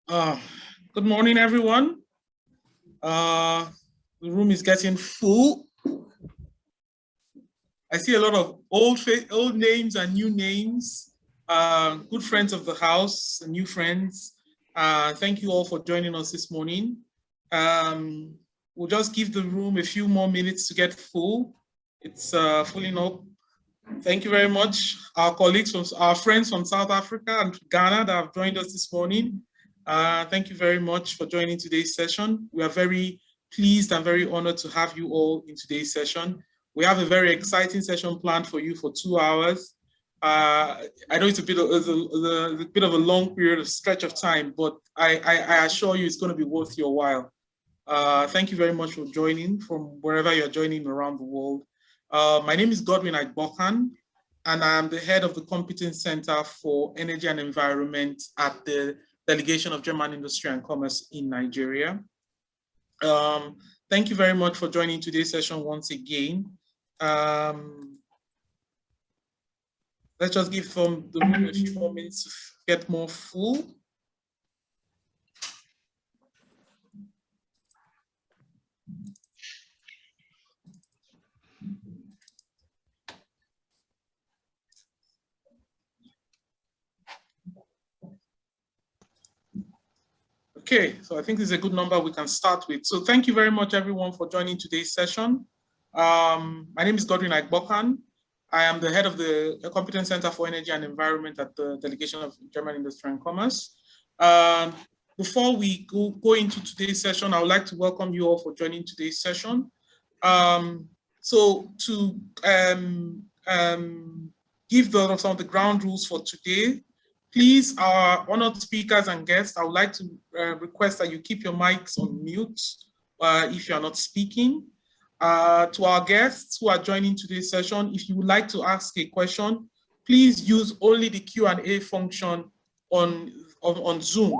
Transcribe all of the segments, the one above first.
Good morning, everyone. The room is getting full. I see a lot of old names and new names, good friends of the house and new friends. Thank you all for joining us this morning. We'll just give the room a few more minutes to get full. It's filling up. Thank you very much, our colleagues, our friends from South Africa and Ghana that have joined us this morning. Thank you very much for joining today's session. We are very pleased and very honored to have you all in today's session. We have a very exciting session planned for you for 2 hours. I know it's a bit of a long period of stretch of time, but I assure you it's going to be worth your while. Thank you very much for joining from wherever you're joining around the world. My name is Godwin Agbokan, and I'm the head of the Competence Center for Energy and Environment at the Delegation of German Industry and Commerce in Nigeria. Thank you very much for joining today's session once again. Let's just give the room a few more minutes to get more full. Okay, so I think this is a good number we can start with. So thank you very much, everyone, for joining today's session. My name is Godwin Agbokan. I am the head of the Competence Center for Energy and Environment at the Delegation of German Industry and Commerce. Before we go into today's session, I would like to welcome you all for joining today's session. So to give some of the ground rules for today, please, our honored speakers and guests, I would like to request that you keep your mics on mute if you are not speaking. To our guests who are joining today's session, if you would like to ask a question, please use only the Q&A function on Zoom.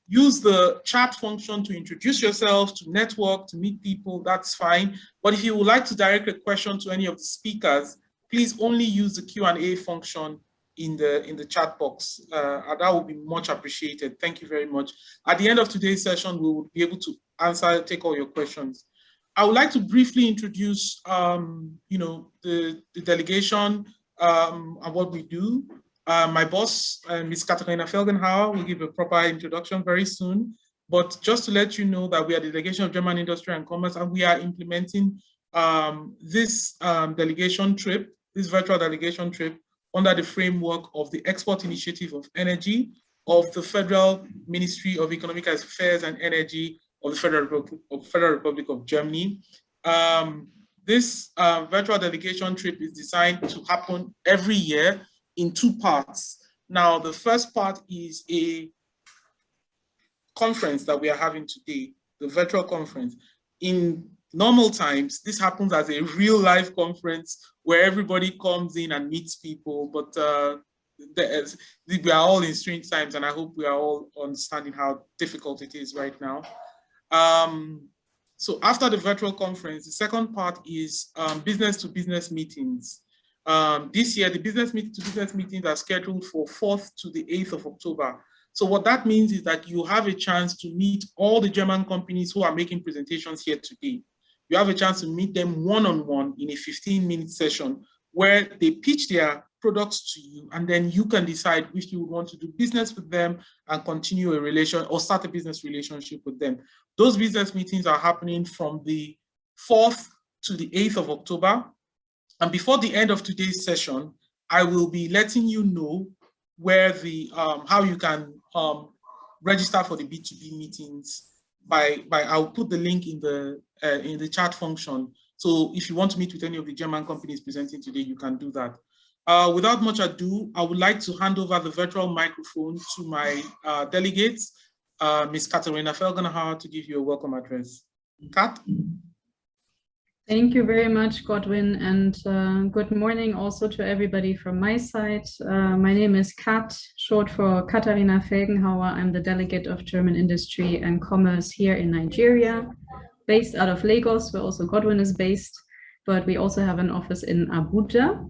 Use the chat function to introduce yourself, to network, to meet people, that's fine. But if you would like to direct a question to any of the speakers, please only use the Q&A function in the chat box. That would be much appreciated. Thank you very much. At the end of today's session, we will be able to take all your questions. I would like to briefly introduce, the delegation and what we do. My boss, Ms. Katharina Felgenhauer, will give a proper introduction very soon. But just to let you know that we are the Delegation of German Industry and Commerce, and we are implementing this delegation trip, this virtual delegation trip, under the framework of the Export Initiative of Energy of the Federal Ministry of Economic Affairs and Energy of the Federal Republic of Germany. This virtual delegation trip is designed to happen every year in 2 parts. Now, the first part is a conference that we are having today, the virtual conference. In normal times, this happens as a real life conference where everybody comes in and meets people, but we are all in strange times, and I hope we are all understanding how difficult it is right now. So after the virtual conference, the second part is business-to-business meetings. This year, the business-to-business meetings are scheduled for 4th to the 8th of October. So what that means is that you have a chance to meet all the German companies who are making presentations here today. You have a chance to meet them one-on-one in a 15-minute session where they pitch their products to you, and then you can decide if you want to do business with them and continue a relation or start a business relationship with them. Those business meetings are happening from the 4th to the 8th of October. And before the end of today's session, I will be letting you know where how you can register for the B2B meetings. I'll put the link in the chat function. So if you want to meet with any of the German companies presenting today, you can do that. Without much ado, I would like to hand over the virtual microphone to my delegates, Ms. Katharina Felgenhauer, to give you a welcome address. Kat? Thank you very much, Godwin, and good morning also to everybody from my side. My name is Kat, short for Katharina Felgenhauer. I'm the delegate of German Industry and Commerce here in Nigeria, based out of Lagos, where also Godwin is based, but we also have an office in Abuja.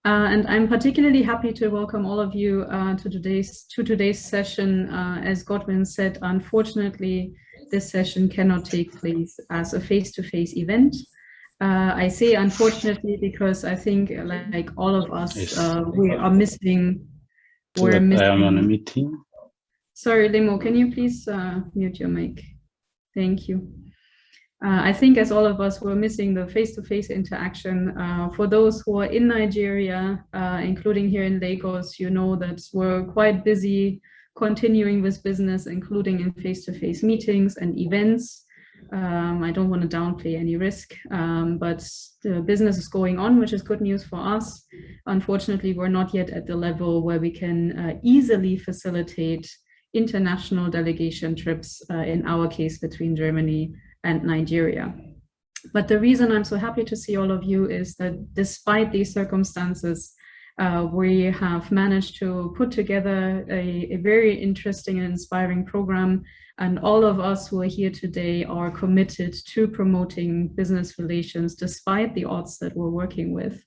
And I'm particularly happy to welcome all of you to today's session. As Godwin said, unfortunately, this session cannot take place as a face-to-face event. I say unfortunately because I think, like all of us, we are missing. I am on a meeting. Sorry, Limo, can you please mute your mic? Thank you. I think as all of us, we're missing the face-to-face interaction. For those who are in Nigeria, including here in Lagos, you know that we're quite busy continuing with business, including in face-to-face meetings and events. I don't want to downplay any risk, but the business is going on, which is good news for us. Unfortunately, we're not yet at the level where we can easily facilitate international delegation trips, in our case, between Germany and Nigeria. But the reason I'm so happy to see all of you is that despite these circumstances, we have managed to put together a very interesting and inspiring program. And all of us who are here today are committed to promoting business relations despite the odds that we're working with.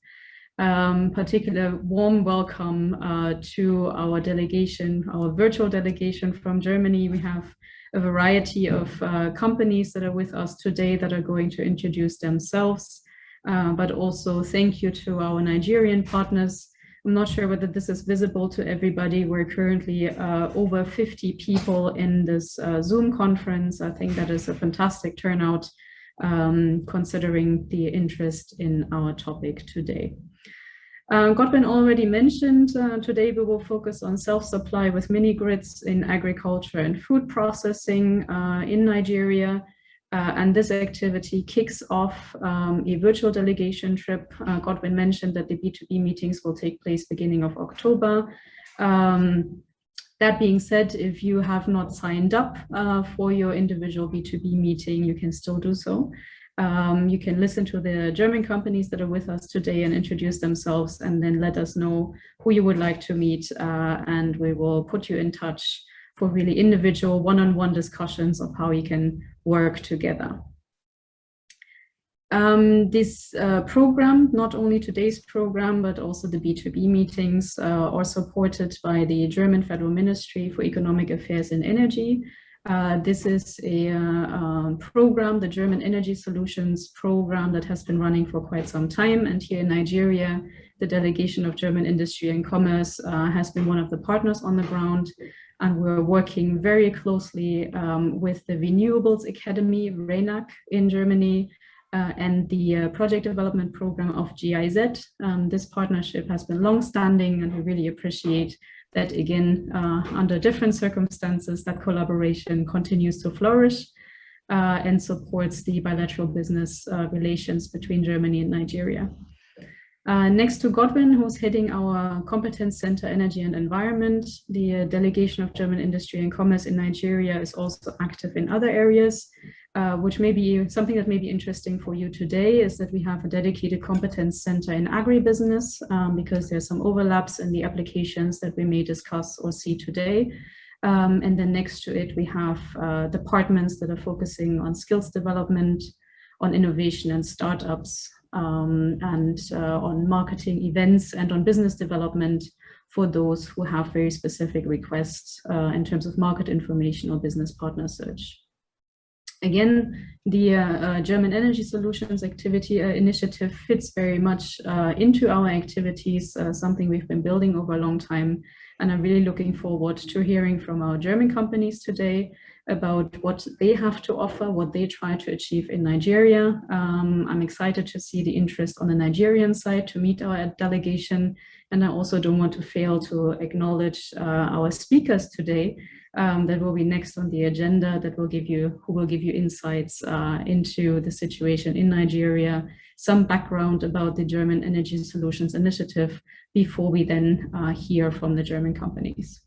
Particular warm welcome to our delegation, our virtual delegation from Germany. We have a variety of companies that are with us today that are going to introduce themselves, but also thank you to our Nigerian partners. I'm not sure whether this is visible to everybody. We're currently over 50 people in this Zoom conference. I think that is a fantastic turnout, considering the interest in our topic today. Godwin already mentioned, today we will focus on self-supply with mini-grids in agriculture and food processing in Nigeria. And this activity kicks off a virtual delegation trip. Godwin mentioned that the B2B meetings will take place beginning of October. That being said, if you have not signed up for your individual B2B meeting, you can still do so. You can listen to the German companies that are with us today and introduce themselves, and then let us know who you would like to meet, and we will put you in touch for really individual one-on-one discussions of how you can work together. This program, not only today's program, but also the B2B meetings are supported by the German Federal Ministry for Economic Affairs and Energy. This is a program, the German Energy Solutions program, that has been running for quite some time. And here in Nigeria, the delegation of German Industry and Commerce has been one of the partners on the ground. And we're working very closely with the Renewables Academy, RENAC, in Germany, and the project development program of GIZ. This partnership has been long-standing, and we really appreciate that, again, under different circumstances, that collaboration continues to flourish and supports the bilateral business relations between Germany and Nigeria. Next to Godwin, who's heading our Competence Center, Energy and Environment, the delegation of German Industry and Commerce in Nigeria is also active in other areas, which may be something that may be interesting for you today, is that we have a dedicated competence center in agribusiness, because there's some overlaps in the applications that we may discuss or see today. And then next to it, we have departments that are focusing on skills development, on innovation and startups, and on marketing events and on business development for those who have very specific requests in terms of market information or business partner search. Again, the German Energy Solutions activity initiative fits very much into our activities, something we've been building over a long time. And I'm really looking forward to hearing from our German companies today about what they have to offer, what they try to achieve in Nigeria. I'm excited to see the interest on the Nigerian side to meet our delegation. And I also don't want to fail to acknowledge our speakers today that will be next on the agenda, who will give you insights into the situation in Nigeria, some background about the German Energy Solutions Initiative, before we then hear from the German companies.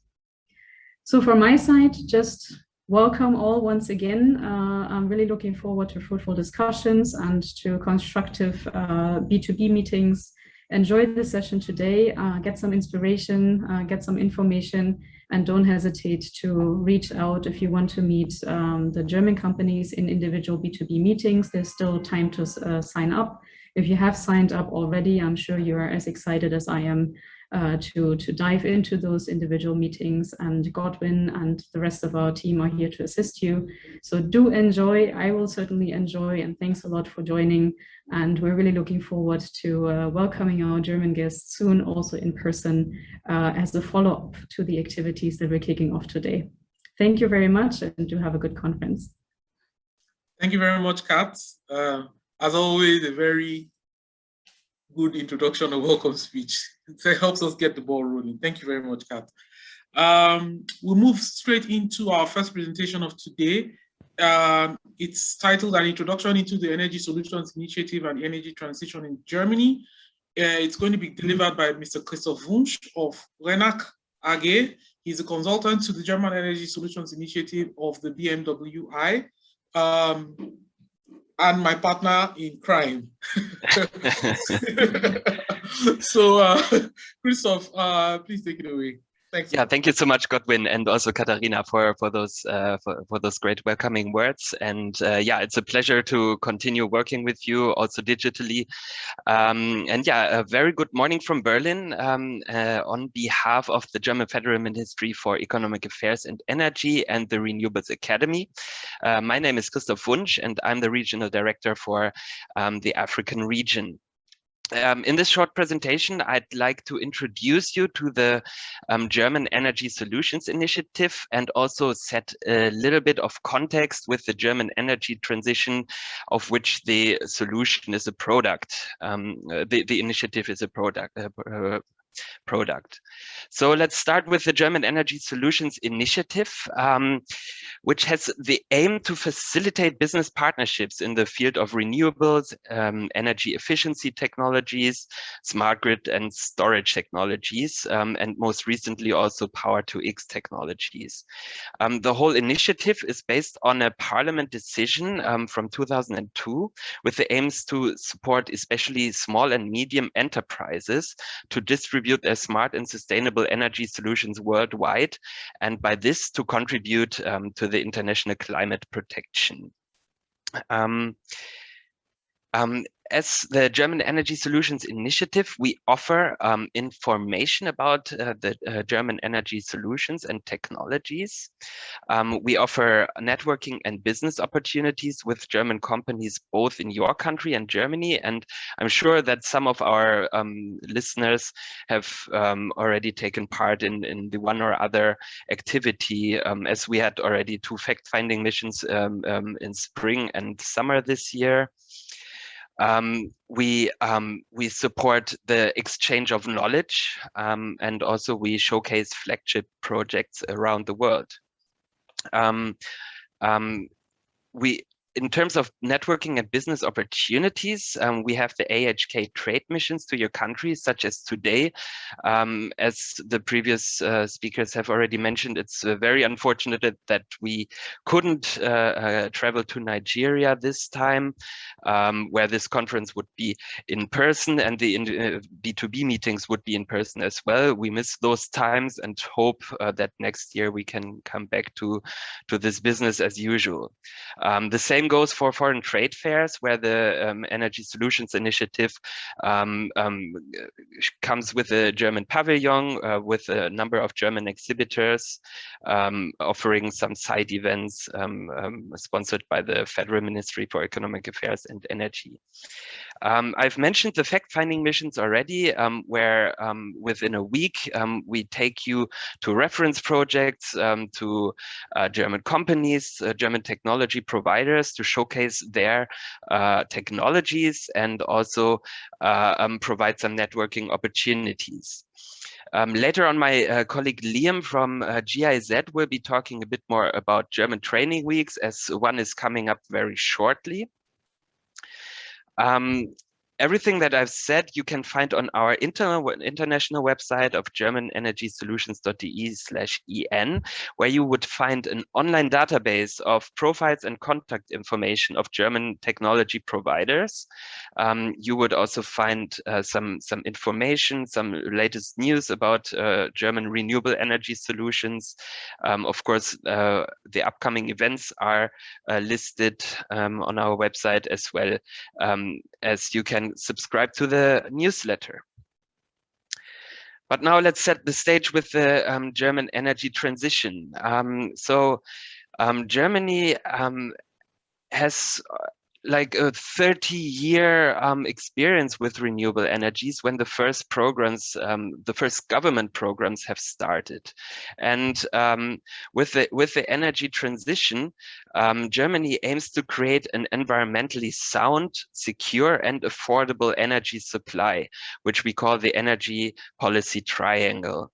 So from my side, just welcome all once again. I'm really looking forward to fruitful discussions and to constructive B2B meetings. Enjoy the session today, get some inspiration, get some information, and don't hesitate to reach out if you want to meet the German companies in individual B2B meetings. There's still time to sign up. If you have signed up already, I'm sure you are as excited as I am to dive into those individual meetings, and Godwin and the rest of our team are here to assist you. So do enjoy. I will certainly enjoy, and thanks a lot for joining. And we're really looking forward to welcoming our German guests soon, also in person, as a follow-up to the activities that we're kicking off today. Thank you very much, and do have a good conference. Thank you very much, Kat. As always, a very good introduction and welcome speech. It helps us get the ball rolling. Thank you very much, Kat. We'll move straight into our first presentation of today. It's titled An Introduction into the Energy Solutions Initiative and Energy Transition in Germany. It's going to be delivered by Mr. Christoph Wunsch of Renach AG. He's a consultant to the German Energy Solutions Initiative of the BMWI. And my partner in crime. So, Christoph, please take it away. Thanks. Yeah, thank you so much, Godwin, and also Katharina for those great welcoming words. And yeah, it's a pleasure to continue working with you also digitally. And yeah, a very good morning from Berlin on behalf of the German Federal Ministry for Economic Affairs and Energy and the Renewables Academy. My name is Christoph Wunsch, and I'm the Regional Director for the African region. In this short presentation, I'd like to introduce you to the German Energy Solutions Initiative and also set a little bit of context with the German energy transition, of which the solution is a product. The initiative is a product. So let's start with the German Energy Solutions Initiative, which has the aim to facilitate business partnerships in the field of renewables, energy efficiency technologies, smart grid and storage technologies, and most recently also power-to-X technologies. The whole initiative is based on a parliament decision from 2002 with the aims to support especially small and medium enterprises to distribute their smart and sustainable energy solutions worldwide, and by this to contribute to the international climate protection. As the German Energy Solutions Initiative, we offer information about the German energy solutions and technologies. We offer networking and business opportunities with German companies, both in your country and Germany. And I'm sure that some of our listeners have already taken part in the one or other activity, as we had already 2 fact-finding missions in spring and summer this year. We support the exchange of knowledge, and also we showcase flagship projects around the world. In terms of networking and business opportunities, we have the AHK trade missions to your country, such as today. As the previous speakers have already mentioned, it's very unfortunate that we couldn't travel to Nigeria this time, where this conference would be in person and the B2B meetings would be in person as well. We miss those times and hope that next year we can come back to this business as usual. The same goes for foreign trade fairs, where the Energy Solutions Initiative comes with a German pavilion with a number of German exhibitors, offering some side events sponsored by the Federal Ministry for Economic Affairs and Energy. I've mentioned the fact-finding missions already, where within a week we take you to reference projects, to German companies, German technology providers to showcase their technologies and also provide some networking opportunities. Later on, my colleague Liam from GIZ will be talking a bit more about German training weeks, as one is coming up very shortly. Everything that I've said, you can find on our international website of germanenergysolutions.de/en, where you would find an online database of profiles and contact information of German technology providers. You would also find some information, some latest news about German renewable energy solutions. Of course, the upcoming events are listed on our website, as well as you can subscribe to the newsletter. But now let's set the stage with the German energy transition. Germany has like a 30-year experience with renewable energies when the first programs, the first government programs have started. And with the energy transition, Germany aims to create an environmentally sound, secure and affordable energy supply, which we call the energy policy triangle.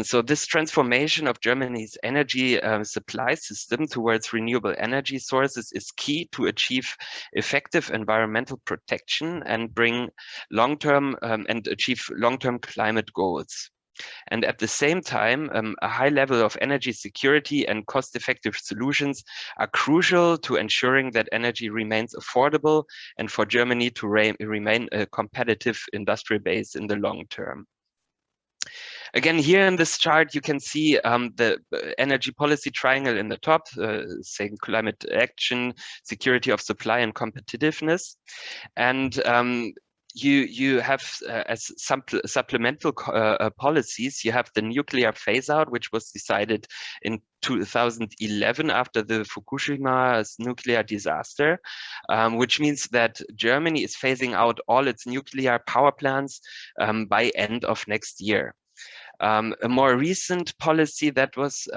So this transformation of Germany's energy supply system towards renewable energy sources is key to achieve effective environmental protection and bring long-term and achieve long-term climate goals. And at the same time, a high level of energy security and cost-effective solutions are crucial to ensuring that energy remains affordable and for Germany to remain a competitive industrial base in the long term. Again, here in this chart, you can see the energy policy triangle in the top, saying climate action, security of supply and competitiveness. And you have as supplemental policies, you have the nuclear phase out, which was decided in 2011 after the Fukushima's nuclear disaster, which means that Germany is phasing out all its nuclear power plants by end of next year. A more recent policy that was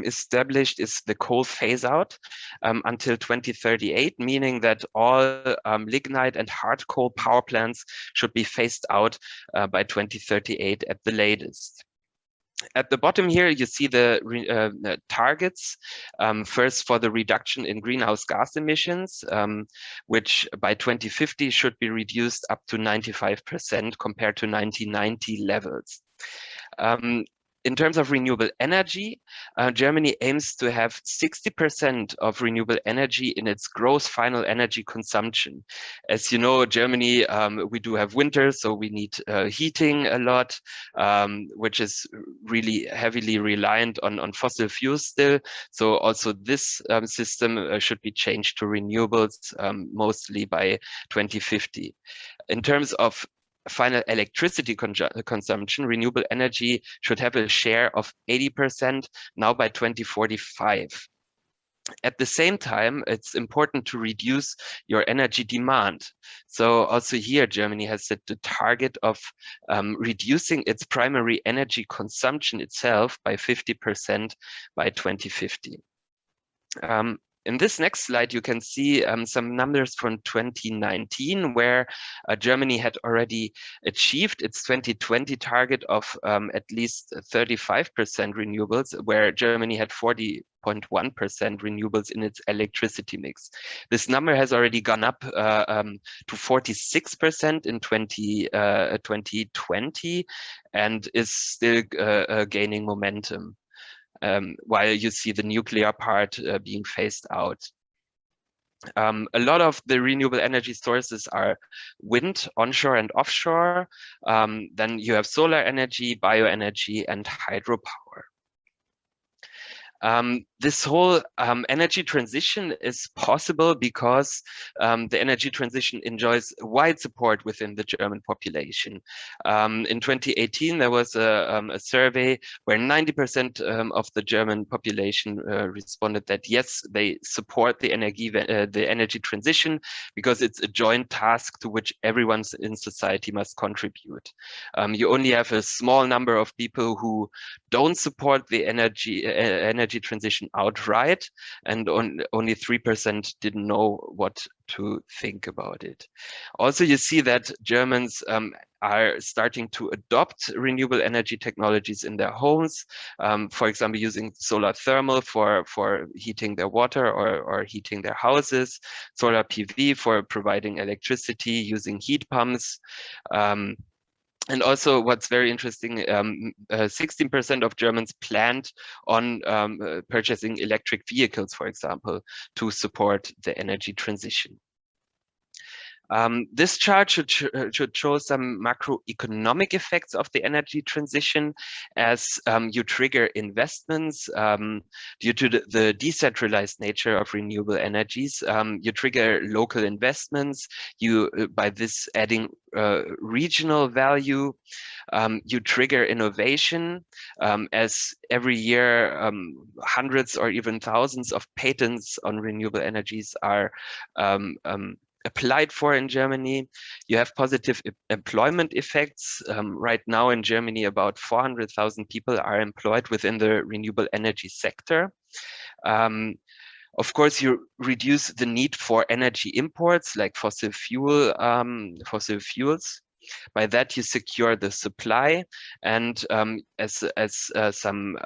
established is the coal phase out until 2038, meaning that all lignite and hard coal power plants should be phased out by 2038 at the latest. At the bottom here, you see the targets, first for the reduction in greenhouse gas emissions, which by 2050 should be reduced up to 95% compared to 1990 levels. In terms of renewable energy, Germany aims to have 60% of renewable energy in its gross final energy consumption. As you know, Germany, we do have winter, so we need heating a lot, which is really heavily reliant on fossil fuels still. So also this system should be changed to renewables, mostly by 2050. In terms of final electricity consumption, renewable energy should have a share of 80% now by 2045. At the same time, it's important to reduce your energy demand. So also here, Germany has set the target of reducing its primary energy consumption itself by 50% by 2050. In this next slide, you can see some numbers from 2019, where Germany had already achieved its 2020 target of at least 35% renewables, where Germany had 40.1% renewables in its electricity mix. This number has already gone up to 46% in 2020 and is still gaining momentum. While you see the nuclear part being phased out. A lot of the renewable energy sources are wind, onshore and offshore. Then you have solar energy, bioenergy, and hydropower. This whole energy transition is possible because the energy transition enjoys wide support within the German population. In 2018, there was a survey where 90% of the German population responded that yes, they support the energy transition because it's a joint task to which everyone in society must contribute. You only have a small number of people who don't support the energy transition outright, and only 3% didn't know what to think about it. Also, you see that Germans are starting to adopt renewable energy technologies in their homes, for example, using solar thermal for heating their water or heating their houses, solar PV for providing electricity, using heat pumps. And also what's very interesting, 16% of Germans planned on purchasing electric vehicles, for example, to support the energy transition. This chart should show some macroeconomic effects of the energy transition as you trigger investments due to the decentralized nature of renewable energies. You trigger local investments, by this adding regional value. You trigger innovation as every year hundreds or even thousands of patents on renewable energies are applied for in Germany. You have positive employment effects. Right now in Germany, about 400,000 people are employed within the renewable energy sector. Of course, you reduce the need for energy imports like fossil fuels. By that, you secure the supply, and as some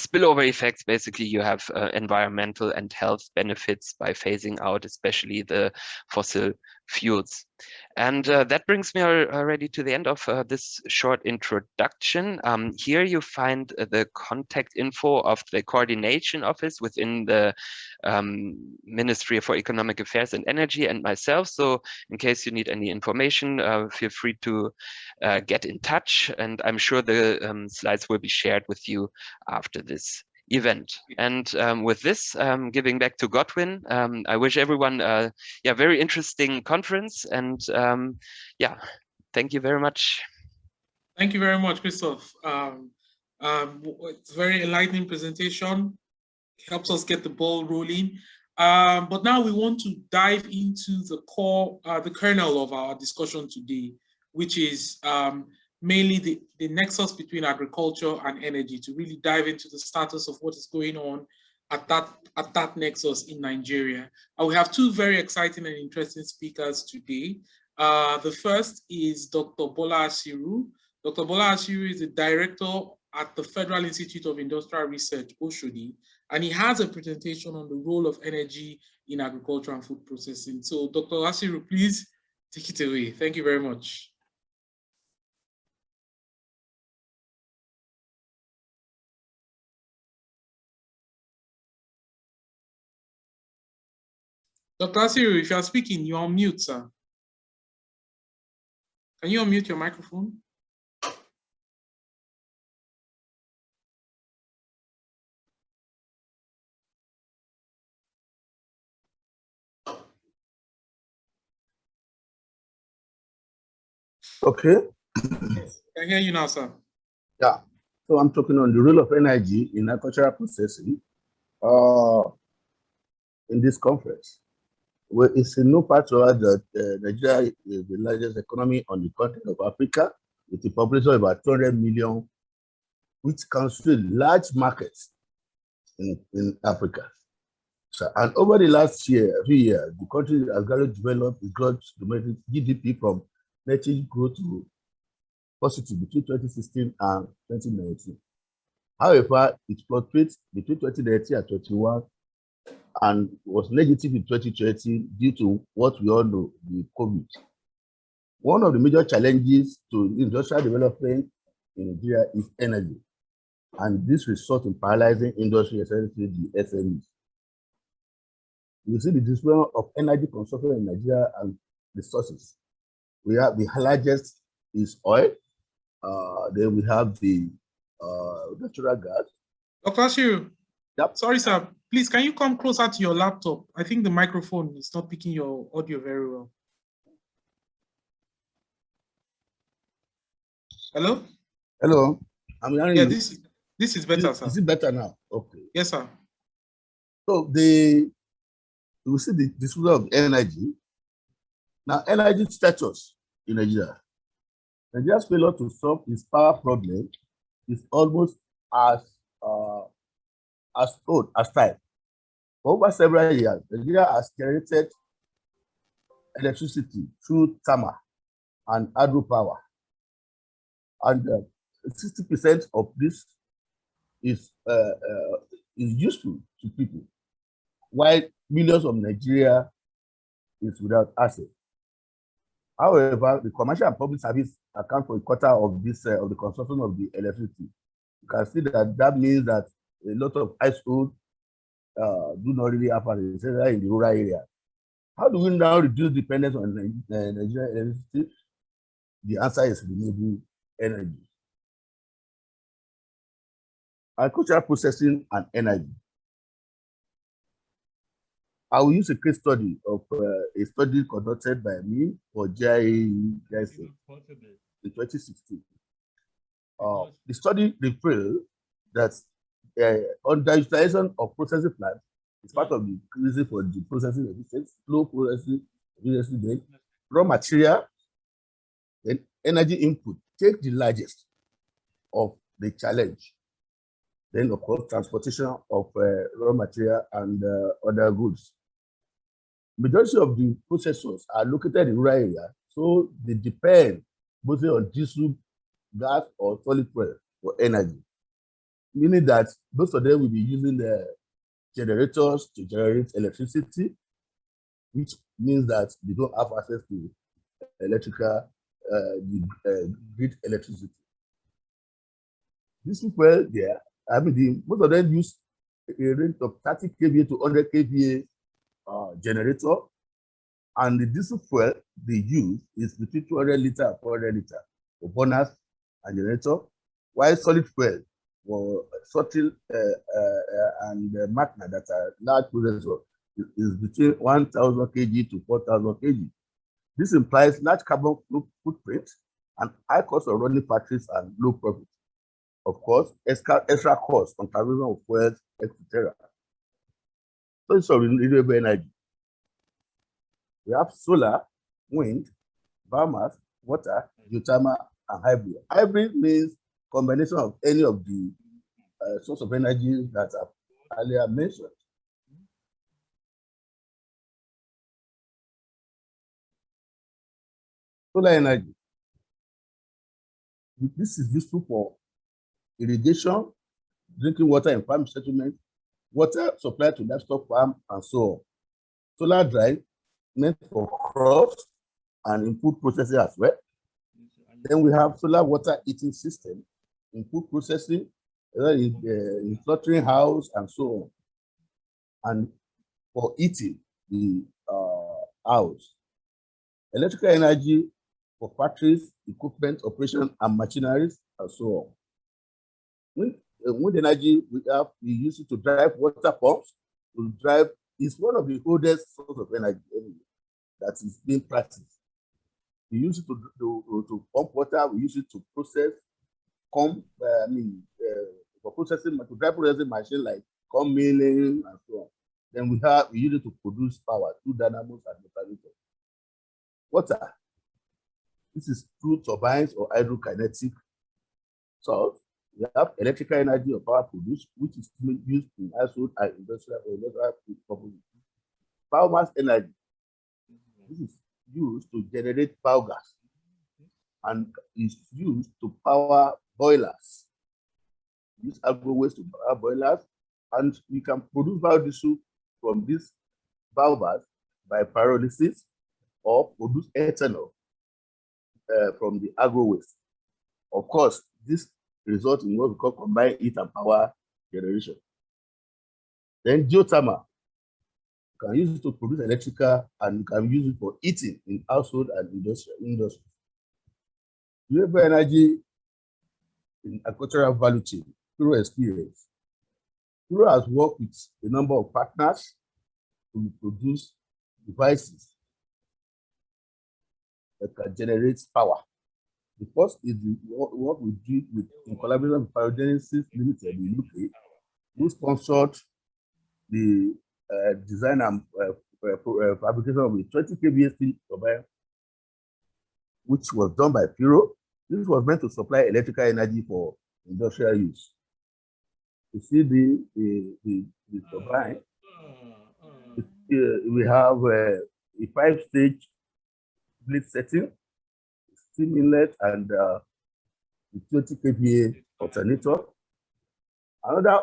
spillover effects, basically you have environmental and health benefits by phasing out especially the fossil fuels. And that brings me already to the end of this short introduction. Here you find the contact info of the coordination office within the Ministry for Economic Affairs and Energy and myself. So in case you need any information, feel free to get in touch, and I'm sure the slides will be shared with you after this event. And with this, giving back to Godwin, I wish everyone very interesting conference, and yeah, thank you very much. Thank you very much, Christoph. It's a very enlightening presentation. It helps us get the ball rolling. But now we want to dive into the core, the kernel of our discussion today, which is mainly the nexus between agriculture and energy, to really dive into the status of what is going on at that nexus in Nigeria. We have two very exciting and interesting speakers today. The first is Dr. Bola Asiru. Dr. Bola Asiru is the director at the Federal Institute of Industrial Research, Oshodi, and he has a presentation on the role of energy in agriculture and food processing. So Dr. Asiru, please take it away. Thank you very much. Dr. Asiru, if you are speaking, you're on mute, sir. Can you unmute your microphone? Okay. Yes, I can hear you now, sir. Yeah. So I'm talking on the role of energy in agricultural processing in this conference. Well, it's no part to us that Nigeria is the largest economy on the continent of Africa, with a population of about 200 million, which constitutes large markets in Africa. So, and over the last few years, the country has gradually developed its gross domestic GDP from negative growth to positive between 2016 and 2019. However, it fluctuates between 2019 and 2021 and was negative in 2020 due to what we all know, the COVID. One of the major challenges to industrial development in Nigeria is energy, and this results in paralyzing industry, especially the SMEs. You see the distribution of energy consumption in Nigeria and the sources. We have the largest is oil. Then we have the natural gas. Dr. Asiru, Yep. Sorry, sir. Please, can you come closer to your laptop? I think the microphone is not picking your audio very well. Hello? Hello. I'm hearing Yeah, you. this is better, sir. Is it better now? Okay. Yes, sir. So we see the distribution of energy. Now, energy status in Nigeria. Nigeria's failure to solve its power problem is almost as old as time. For over several years, Nigeria has generated electricity through thermal and hydropower, and 60% of this is useful to people, while millions of Nigeria is without access. However, the commercial and public service account for a quarter of this of the consumption of the electricity. You can see that means that a lot of households do not really have access in the rural area. How do we now reduce dependence on Nigerian electricity? The answer is renewable energy. Agricultural processing and energy. I will use a case study of a study conducted by me for GIA in 2016. The study revealed that underutilization of processing plants is part of the reason for the processing efficiency, slow processing efficiency, raw material, and energy input take the largest of the challenge. Then, of course, transportation of raw material and other goods. Majority of the processors are located in rural areas, so they depend mostly on diesel, gas, or solid fuel for energy. Meaning that most of them will be using the generators to generate electricity, which means that they don't have access to electrical grid electricity. This fuel there, I mean, most of them use a range of 30 kVA to 100 kVA generator, and the diesel fuel they use is between 200 liters and 400 liters for burners and generator, while solid fuel for subtle and magna that are large processors is between 1,000 kg to 4,000 kg. This implies large carbon footprint and high cost of running factories and low profit. Of course, extra cost on conversion of fuels, etc. So it's renewable energy. We have solar, wind, biomass, water, geothermal, and hybrid. Hybrid means combination of any of the source of energy that I've earlier mentioned. Solar energy. This is useful for irrigation, drinking water in farm settlement, water supply to livestock farm, and so on. Solar drive meant for crops and in food processing as well. Then we have solar water heating system in food processing, in slaughtering house, and so on. And for heating the house. Electrical energy for factories, equipment, operation, and machineries, and so on. Wind energy we use it to drive water pumps. It's one of the oldest sources of energy that is being practiced. We use it to pump water. We use it to process, for processing, to drive processing machine like corn milling and so on. Then we use it to produce power through dynamos and motorizers. Water. This is through turbines or hydrokinetic source. We have electrical energy or power produced, which is used in household and industrial purposes. Biomass energy. This is used to generate biogas and is used to power boilers. Use agro waste to power boilers, and we can produce biodiesel from this biogas by pyrolysis or produce ethanol from the agro waste. Of course, this results in what we call combined heat and power generation. Then geothermal. You can use it to produce electrical, and you can use it for heating in household and industry. Renewable energy in agricultural value chain through experience. Kuro has worked with a number of partners to produce devices that can generate power. The first is what we did in collaboration with Pyrogenesis Limited in UK, who sponsored the design and fabrication of a 20 kVA steel turbine, which was done by Pyro. This was meant to supply electrical energy for industrial use. You see the turbine. We have a 5-stage split setting, steam inlet, and the 20 kVA alternator. Another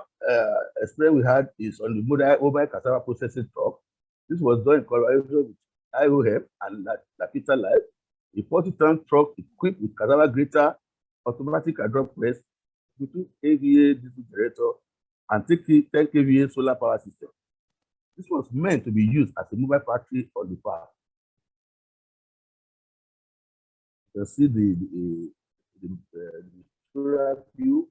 experience we had is on the mobile cassava processing truck. This was done in collaboration with IOM and Lapita Life, a 40-ton truck equipped with cassava grater, automatic hydraulic press, 2 kVA diesel generator, and 10 kVA solar power system. This was meant to be used as a mobile factory on the farm. You can see the view,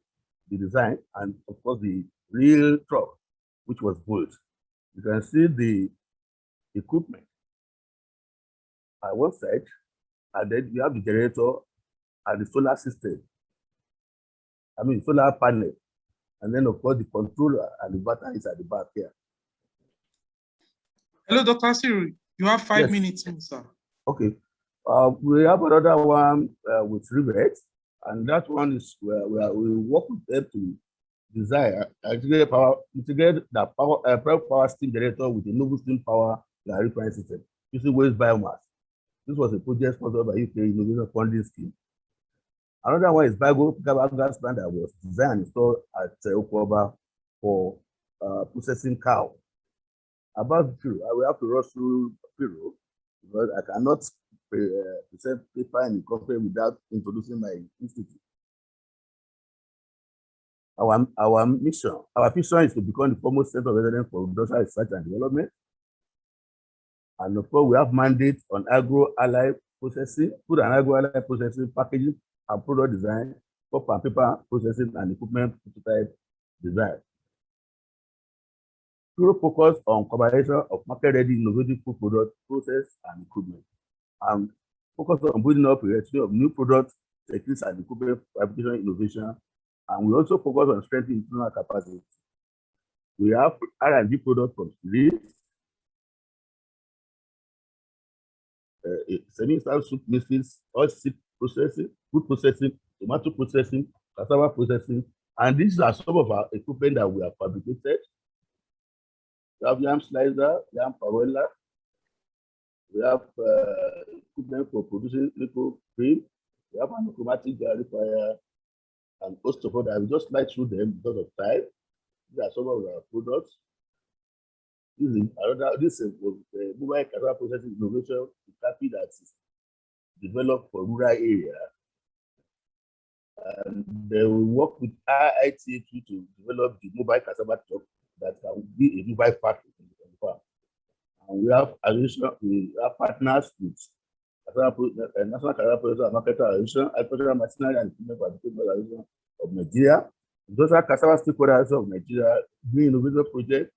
the design, and of course the real truck, which was built. You can see the equipment at one side, and then you have the generator and the solar system. I mean, solar panel, and then of course the controller and the batteries at the back here. Hello, Dr. Asiru. You have 5 Yes. minutes, sir. Okay. We have another one with Rivet, and that one is where we work with them to design integrate the power steam generator with a novel steam power refining system using waste biomass. This was a project sponsored by UK Innovation Funding Scheme. Another one is gas plant that was designed and installed at Okoba for processing cow. About Firo, I will have to rush through Firo because I cannot present paper in the company without introducing my institute. Our mission is to become the foremost center of excellence for industrial research and development. And of course, we have mandates on agro-allied processing, food and agro-allied processing, packaging and product design, pulp and paper processing, and equipment prototype design. Firo focus on combination of market-ready innovative food product process and equipment, and focus on building up a registry of new products, techniques, and equipment application innovation. And we also focus on strengthening internal capacity. We have R&D products from seeds, semi-style soup mixes, oil seed processing, food processing, tomato processing, cassava processing, and these are some of our equipment that we have fabricated. We have yam slicer, yam paruela. We have equipment for producing liquid cream. We have an automatic clarifier and host of others. I will just slide through them because of time. These are some of our products. This is mobile cassava processing innovation that is developed for rural area. And they will work with IITA to develop the mobile cassava truck that can be a mobile factory on the farm. And we have partners with National Cassava Processor and Marketer Association, Agricultural Machinery and Equipment Fabrication Association of Nigeria, those are Cassava Stakeholders of Nigeria, Green Innovation Project,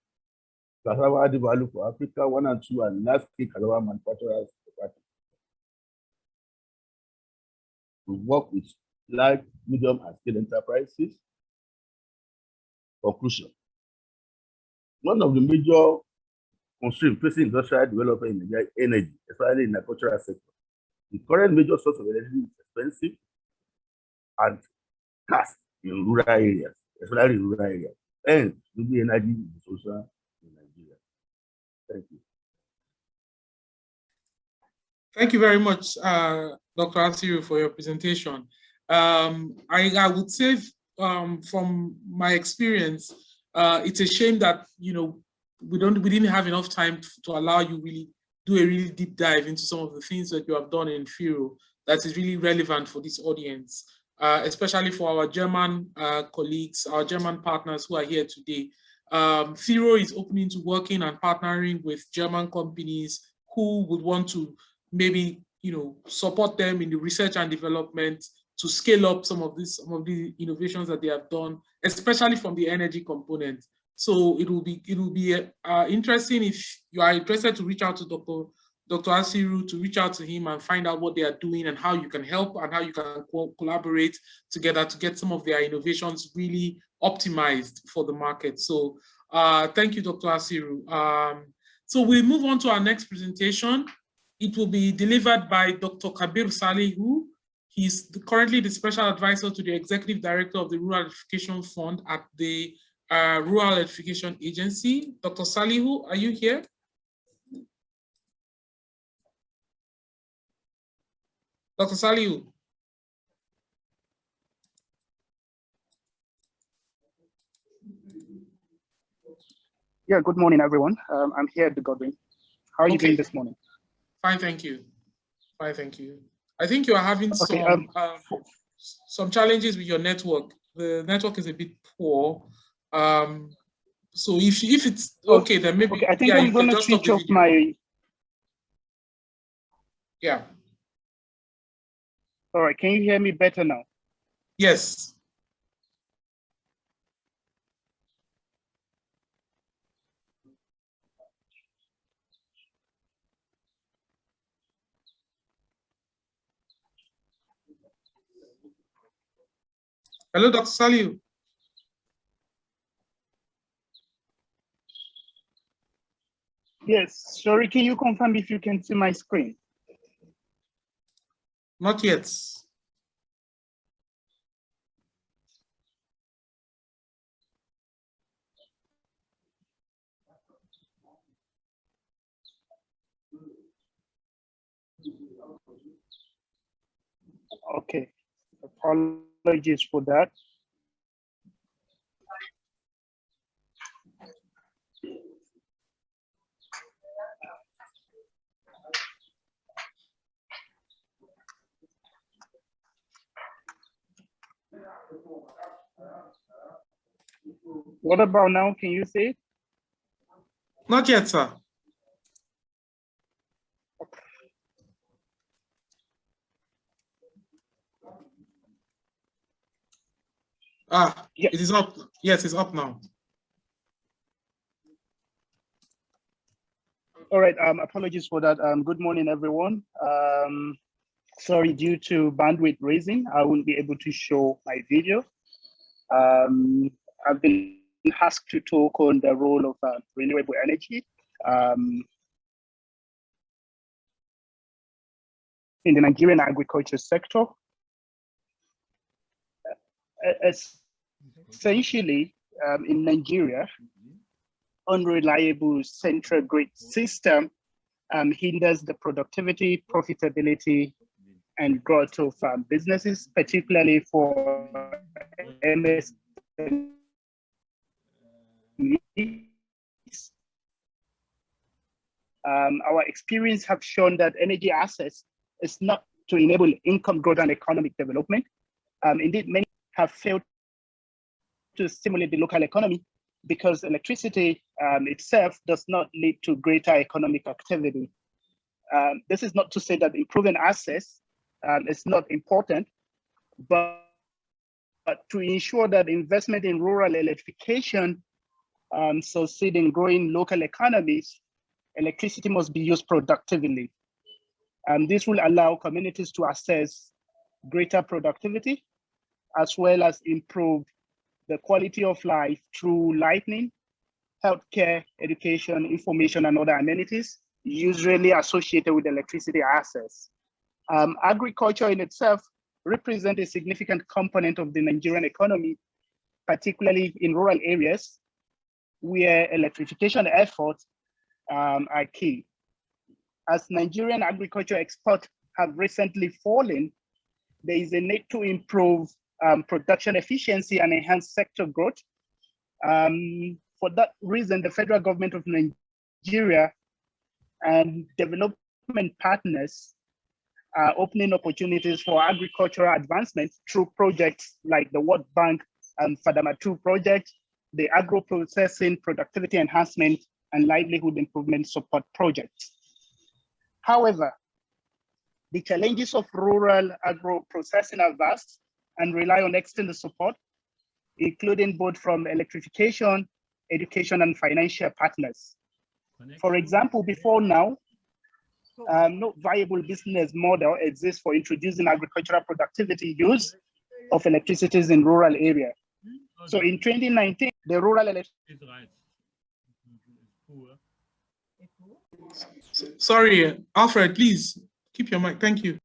Cassava Added Value for Africa 1 and 2, and large-scale cassava manufacturers. We work with large, medium, and scale enterprises. Conclusion. One of the major constraints facing industrial development in Nigeria is energy, especially in the agricultural sector. The current major source of energy is expensive and scarce in rural areas, especially in rural areas. And renewable energy is the solution in Nigeria. Thank you. Thank you very much, Dr. Asiru, for your presentation. I would say from my experience, it's a shame that we didn't have enough time to allow you really do a really deep dive into some of the things that you have done in Firo that is really relevant for this audience, especially for our German colleagues, our German partners who are here today. Firo is opening to working and partnering with German companies who would want to maybe support them in the research and development to scale up some of the innovations that they have done, especially from the energy component. So it will be interesting if you are interested to reach out to Dr. Asiru, to reach out to him and find out what they are doing and how you can help and how you can collaborate together to get some of their innovations really optimized for the market. So thank you, Dr. Asiru. So we move on to our next presentation. It will be delivered by Dr. Kabir Salihu. He's currently the Special Advisor to the Executive Director of the Rural Electrification Fund at the Rural Electrification Agency. Dr. Salihu, are you here? Dr. Salihu. Yeah, good morning, everyone. I'm here at the Godwin. How are you doing this morning? Fine, thank you. Fine, thank you. I think you are having some challenges with your network. The network is a bit poor. So if it's okay, then maybe okay, I think I'm going to switch off my. Yeah. All right, can you hear me better now? Yes. Hello, Dr. Saliu. Yes, sorry, can you confirm if you can see my screen? Not yet. Okay, apologies for that. What about now? Can you see it? Not yet, sir. Ah, yeah. It is up. Yes, it's up now. All right, apologies for that. Good morning, everyone. Sorry, due to bandwidth reason, I won't be able to show my video. I've been asked to talk on the role of renewable energy in the Nigerian agriculture sector. Essentially, in Nigeria, unreliable central grid system hinders the productivity, profitability, and growth of businesses, particularly for MSMEs. Our experience have shown that energy access is not to enable income growth and economic development. Indeed, many have failed to stimulate the local economy because electricity itself does not lead to greater economic activity. This is not to say that improving access is not important, but to ensure that investment in rural electrification succeed in growing local economies, electricity must be used productively. This will allow communities to access greater productivity, as well as improve the quality of life through lighting, healthcare, education, information, and other amenities usually associated with electricity access. Agriculture in itself represents a significant component of the Nigerian economy, particularly in rural areas where electrification efforts are key. As Nigerian agriculture exports have recently fallen, there is a need to improve production efficiency and enhance sector growth. For that reason, the federal government of Nigeria and development partners are opening opportunities for agricultural advancement through projects like the World Bank and Fadama 2 project, the agro-processing productivity enhancement and livelihood improvement support projects. However, the challenges of rural agro-processing are vast and rely on external support, including both from electrification, education, and financial partners. For example, before now, no viable business model exists for introducing agricultural productivity use of electricity in rural areas. So in 2019, the rural electricity. Sorry, Alfred, please keep your mic. Thank you.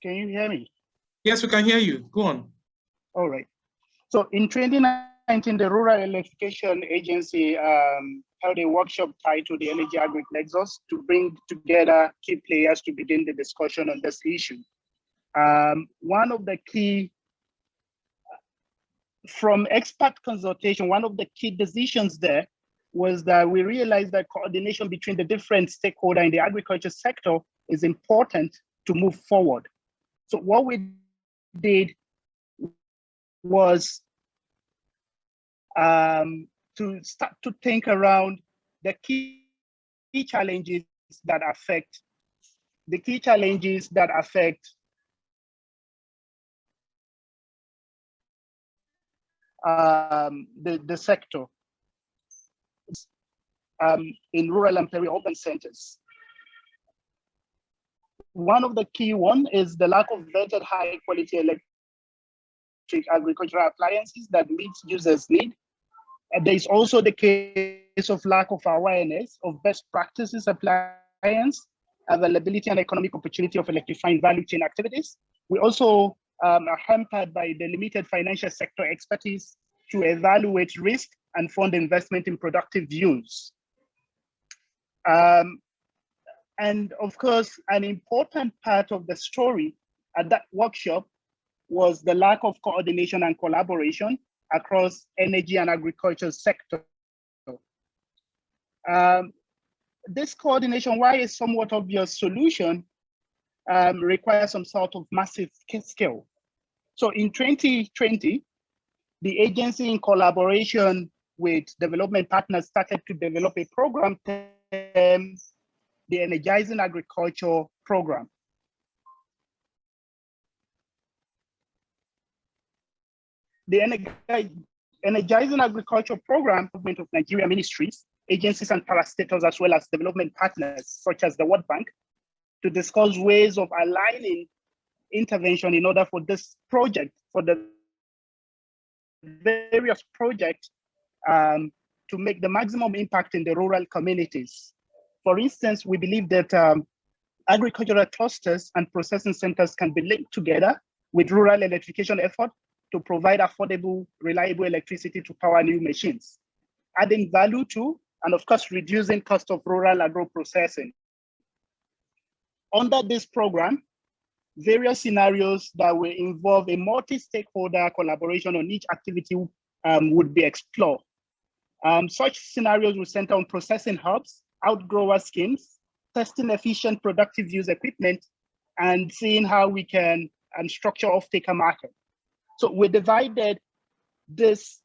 Can you hear me? Yes, we can hear you. Go on. All right. So in 2019, the Rural Electrification Agency held a workshop titled the Energy Agri Nexus to bring together key players to begin the discussion on this issue. One of the key, from expert consultation, one of the key decisions there was that we realized that coordination between the different stakeholders in the agriculture sector is important to move forward. So what we did was to start to think around the key challenges that affect the sector in rural and peri-urban centers. One of the key one is the lack of vetted high quality electric agricultural appliances that meet users' need. And there is also the case of lack of awareness of best practices appliance, availability and economic opportunity of electrifying value chain activities. We also are hampered by the limited financial sector expertise to evaluate risk and fund investment in productive use. And of course, an important part of the story at that workshop was the lack of coordination and collaboration across energy and agriculture sector. This coordination, while a somewhat obvious solution, requires some sort of massive scale. So in 2020, the agency in collaboration with development partners started to develop a program termed the Energizing Agriculture Program. The Energizing Agriculture Program, government of Nigeria ministries, agencies and parastatals, as well as development partners, such as the World Bank, to discuss ways of aligning intervention in order for this project, for the various projects, to make the maximum impact in the rural communities. For instance, we believe that agricultural clusters and processing centers can be linked together with rural electrification effort to provide affordable, reliable electricity to power new machines, adding value to, and of course, reducing cost of rural agro-processing. Under this program, various scenarios that will involve a multi-stakeholder collaboration on each activity would be explored. Such scenarios will center on processing hubs, outgrower schemes, testing efficient productive use equipment, and seeing how we can structure off-taker market. So we divided this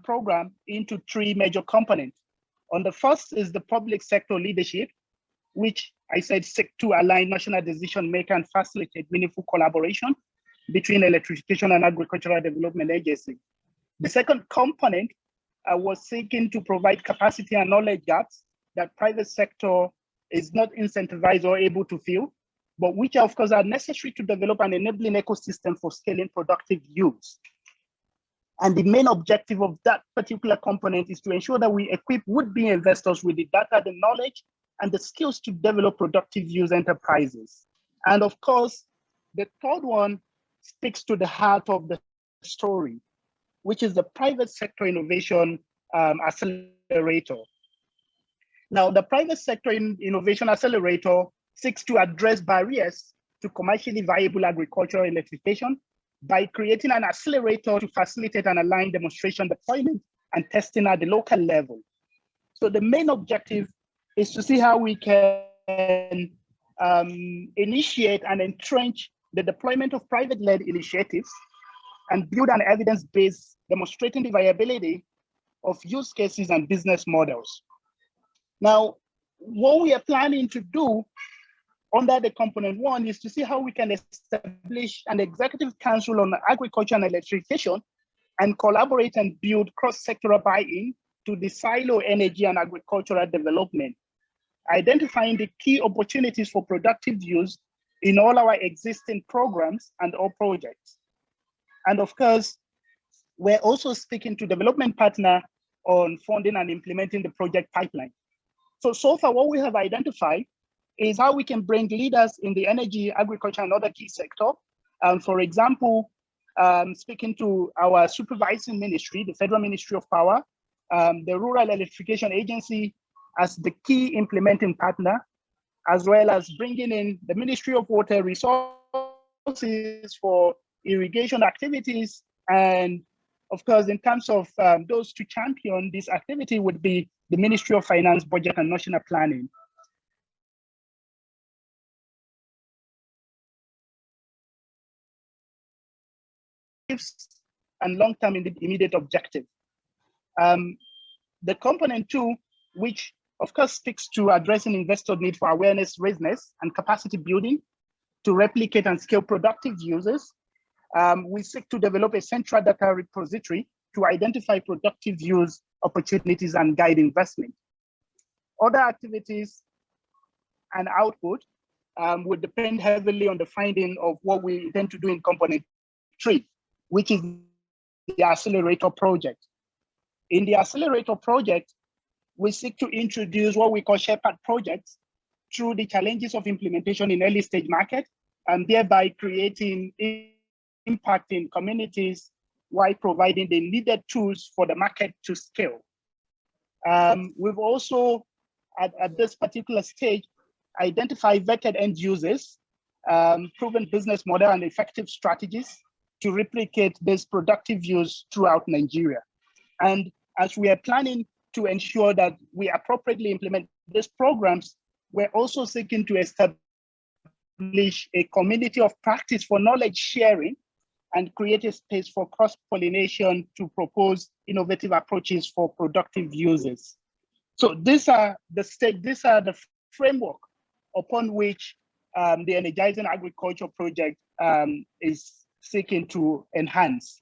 program into three major components. On the first is the public sector leadership, which I said seek to align national decision maker and facilitate meaningful collaboration between electrification and agricultural development agency. The second component was seeking to provide capacity and knowledge gaps that private sector is not incentivized or able to fill, but which of course are necessary to develop an enabling ecosystem for scaling productive use. And the main objective of that particular component is to ensure that we equip would-be investors with the data, the knowledge, and the skills to develop productive use enterprises. And of course, the third one speaks to the heart of the story, which is the private sector innovation accelerator. Now, the private sector innovation accelerator seeks to address barriers to commercially viable agricultural electrification by creating an accelerator to facilitate and align demonstration deployment and testing at the local level. So the main objective is to see how we can initiate and entrench the deployment of private-led initiatives and build an evidence-based demonstrating the viability of use cases and business models. Now, what we are planning to do under the component one is to see how we can establish an executive council on agriculture and electrification and collaborate and build cross-sectoral buy-in to the silo energy and agricultural development, identifying the key opportunities for productive use in all our existing programs and all projects. And of course, we're also speaking to development partner on funding and implementing the project pipeline. So far what we have identified is how we can bring leaders in the energy, agriculture, and other key sector. For example, speaking to our supervising ministry, the Federal Ministry of Power, the Rural Electrification Agency as the key implementing partner, as well as bringing in the Ministry of Water Resources for irrigation activities. And of course, in terms of those to champion this activity would be the Ministry of Finance, Budget, and National Planning. and long-term immediate objective. The component 2, which of course speaks to addressing investor need for awareness raising and capacity building to replicate and scale productive uses. We seek to develop a central data repository to identify productive use opportunities and guide investment. Other activities and output would depend heavily on the finding of what we intend to do in component 3, which is the Accelerator Project. In the Accelerator Project, we seek to introduce what we call shepherd projects through the challenges of implementation in early stage market, and thereby creating impact in communities while providing the needed tools for the market to scale. We've also, at this particular stage, identified vetted end users, proven business model and effective strategies to replicate this productive use throughout Nigeria. And as we are planning to ensure that we appropriately implement these programs, we're also seeking to establish a community of practice for knowledge sharing and create a space for cross-pollination to propose innovative approaches for productive uses. So these are the framework upon which the Energizing Agriculture Project is seeking to enhance.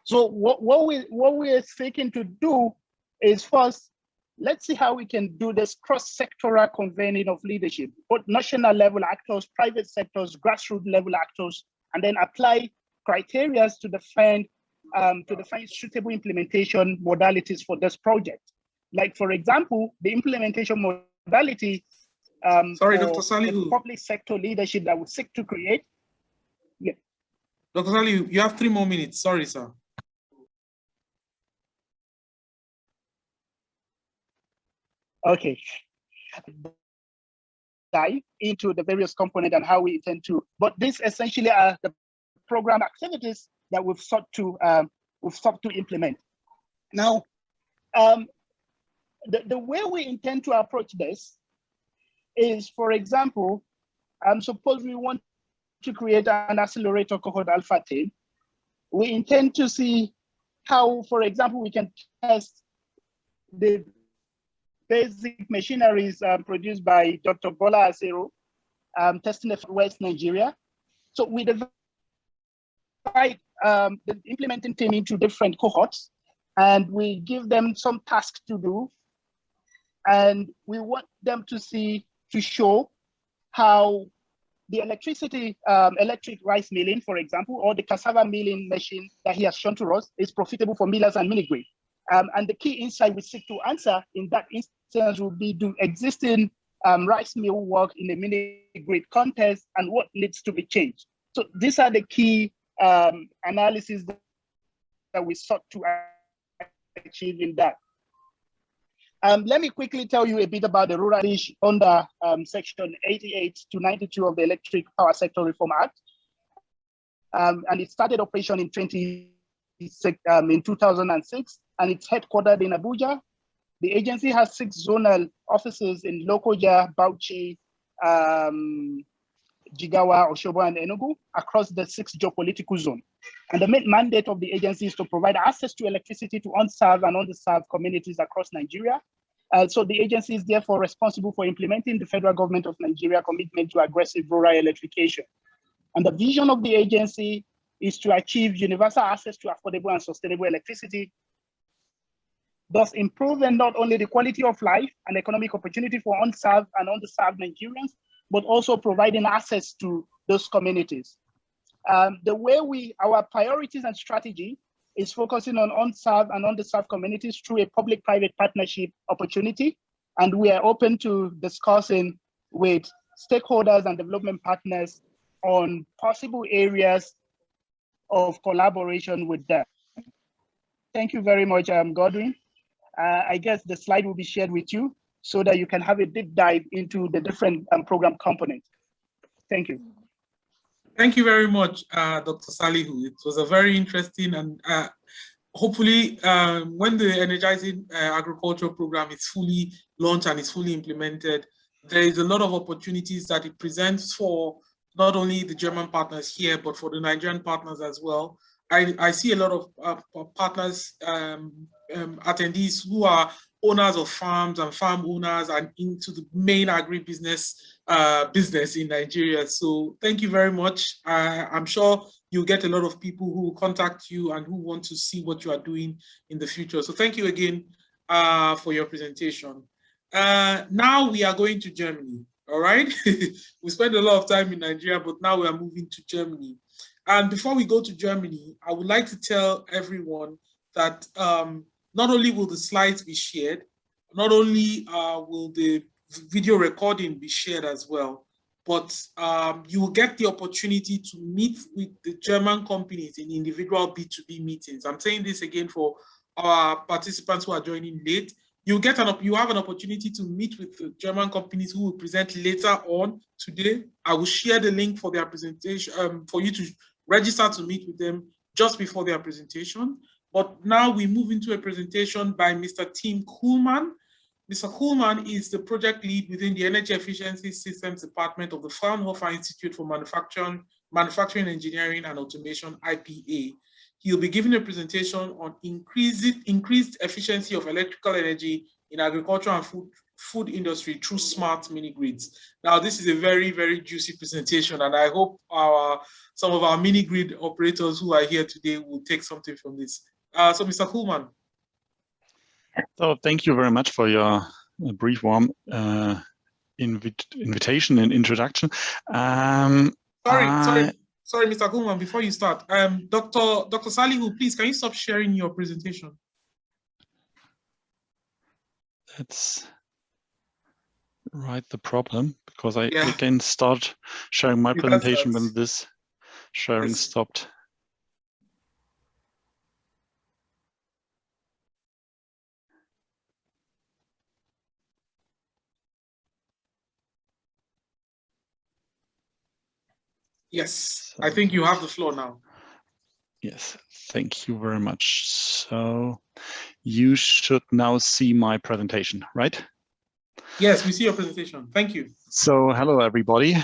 So what we're seeking to do is first, let's see how we can do this cross-sectoral convening of leadership, both national level actors, private sectors, grassroots level actors, and then apply criteria to define suitable implementation modalities for this project. Like, for example, the implementation modality Sorry, Dr. Salihu. Public sector leadership that we seek to create. Yeah. Dr. Salihu, you have 3 more minutes. Sorry, sir. Okay. Dive into the various components and how we intend to, but these essentially are the program activities that we've sought to implement. Now, the way we intend to approach this is, for example, suppose we want to create an accelerator cohort alpha team. We intend to see how, for example, we can test the basic machineries produced by Dr. Bola Asero, testing in West Nigeria. So we divide the implementing team into different cohorts, and we give them some tasks to do. And we want them to show how the electric rice milling, for example, or the cassava milling machine that he has shown to us is profitable for millers and mini-grid. And the key insight we seek to answer in that instance will be, do existing rice mill work in the mini-grid context, and what needs to be changed? So these are the key analysis that we sought to achieve in that. Let me quickly tell you a bit about the rural niche under section 88 to 92 of the Electric Power Sector Reform Act. And it started operation in 2006, and it's headquartered in Abuja. The agency has 6 zonal offices in Lokoja, Bauchi, Jigawa, Oshobo, and Enugu across the 6 geopolitical zones. And the main mandate of the agency is to provide access to electricity to unserved and underserved communities across Nigeria. So the agency is therefore responsible for implementing the federal government of Nigeria commitment to aggressive rural electrification. And the vision of the agency is to achieve universal access to affordable and sustainable electricity, thus improving not only the quality of life and economic opportunity for unserved and underserved Nigerians, but also providing access to those communities. The way our priorities and strategy is focusing on unserved and underserved communities through a public-private partnership opportunity. And we are open to discussing with stakeholders and development partners on possible areas of collaboration with them. Thank you very much, Godwin. I guess the slide will be shared with you so that you can have a deep dive into the different program components. Thank you. Thank you very much, Dr. Salihu. It was a very interesting, and hopefully when the Energizing Agriculture Program is fully launched and is fully implemented, there is a lot of opportunities that it presents for not only the German partners here, but for the Nigerian partners as well. I see a lot of partners, attendees who are owners of farms and farm owners and into the main agribusiness business in Nigeria. So thank you very much. I'm sure you'll get a lot of people who will contact you and who want to see what you are doing in the future. So thank you again for your presentation. Now we are going to Germany, all right? We spent a lot of time in Nigeria, but now we are moving to Germany. And before we go to Germany, I would like to tell everyone that not only will the slides be shared, not only will the video recording be shared as well, but you will get the opportunity to meet with the German companies in individual B2B meetings. I'm saying this again for our participants who are joining late. You have an opportunity to meet with the German companies who will present later on today. I will share the link for their presentation for you to register to meet with them just before their presentation. But now we move into a presentation by Mr. Tim Kuhlmann. Mr. Kuhlmann is the project lead within the Energy Efficiency Systems Department of the Fraunhofer Institute for Manufacturing Engineering and Automation, IPA. He'll be giving a presentation on increased efficiency of electrical energy in agriculture and food industry through smart mini grids. Now, this is a very, very juicy presentation, and I hope some of our mini grid operators who are here today will take something from this. So, Mr. Kuhlmann. So, thank you very much for your brief, warm invitation and introduction. Sorry, Mr. Kuhlmann, before you start, Dr. Salihu, please, can you stop sharing your presentation? That's right, the problem, because I again start sharing my presentation when this sharing stopped. Yes, I think you have the floor now. Yes, thank you very much. So you should now see my presentation, right? Yes, we see your presentation. Thank you. So hello, everybody.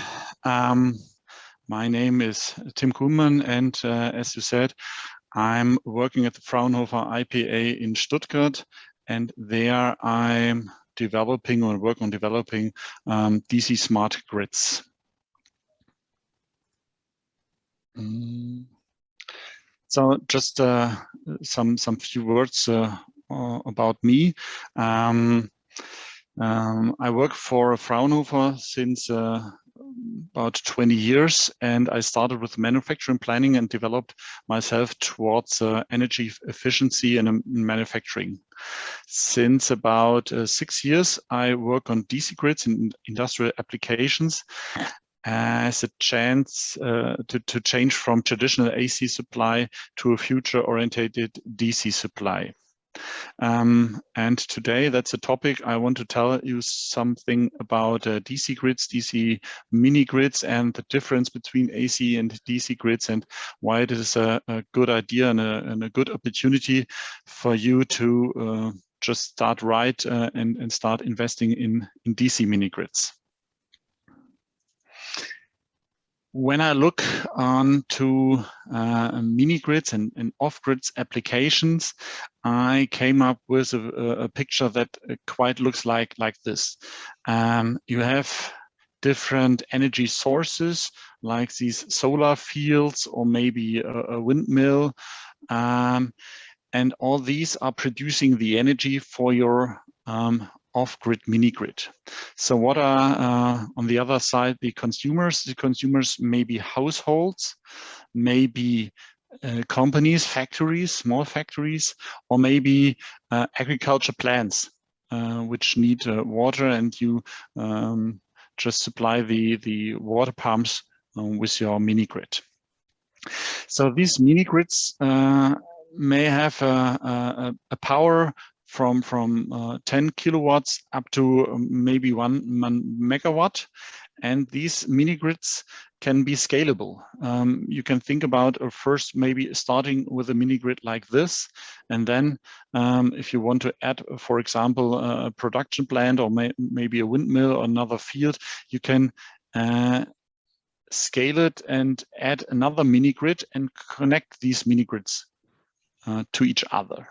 My name is Tim Kuhlmann, and as you said, I'm working at the Fraunhofer IPA in Stuttgart, and there I'm developing or work on developing DC smart grids. So just some few words about me. I work for Fraunhofer since about 20 years, and I started with manufacturing planning and developed myself towards energy efficiency and manufacturing. Since about 6 years, I work on DC grids in industrial applications as a chance to change from traditional AC supply to a future-oriented DC supply. And today, that's a topic I want to tell you something about DC grids, DC mini grids, and the difference between AC and DC grids, and why it is a good idea and a good opportunity for you to just start right and start investing in DC mini grids. When I look onto mini grids and off-grids applications, I came up with a picture that quite looks like this. You have different energy sources, like these solar fields or maybe a windmill, and all these are producing the energy for your off-grid mini grid. So what are on the other side the consumers? The consumers may be households, maybe companies, factories, small factories, or maybe agriculture plants which need water, and you just supply the water pumps with your mini grid. So these mini grids may have a power from 10 kilowatts up to maybe 1 megawatt. And these mini grids can be scalable. You can think about first maybe starting with a mini grid like this. And then if you want to add, for example, a production plant or maybe a windmill or another field, you can scale it and add another mini grid and connect these mini grids to each other.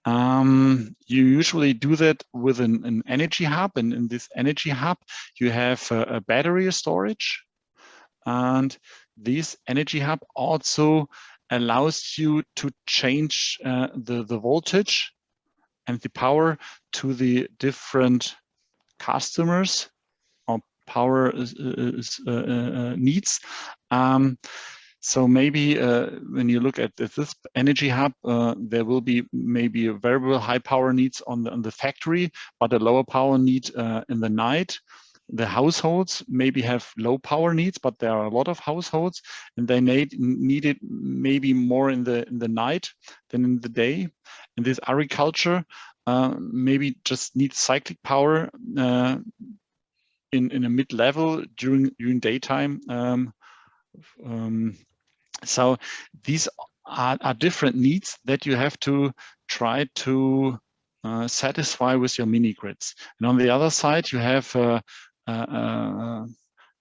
You usually do that with an energy hub, and in this energy hub you have a battery storage, and this energy hub also allows you to change the voltage and the power to the different customers or power needs. So maybe when you look at this energy hub, there will be maybe a variable high power needs on the factory, but a lower power need in the night. The households maybe have low power needs, but there are a lot of households, and they need it maybe more in the night than in the day. And this agriculture maybe just needs cyclic power in a mid-level during daytime. So these are different needs that you have to try to satisfy with your mini grids. And on the other side, you have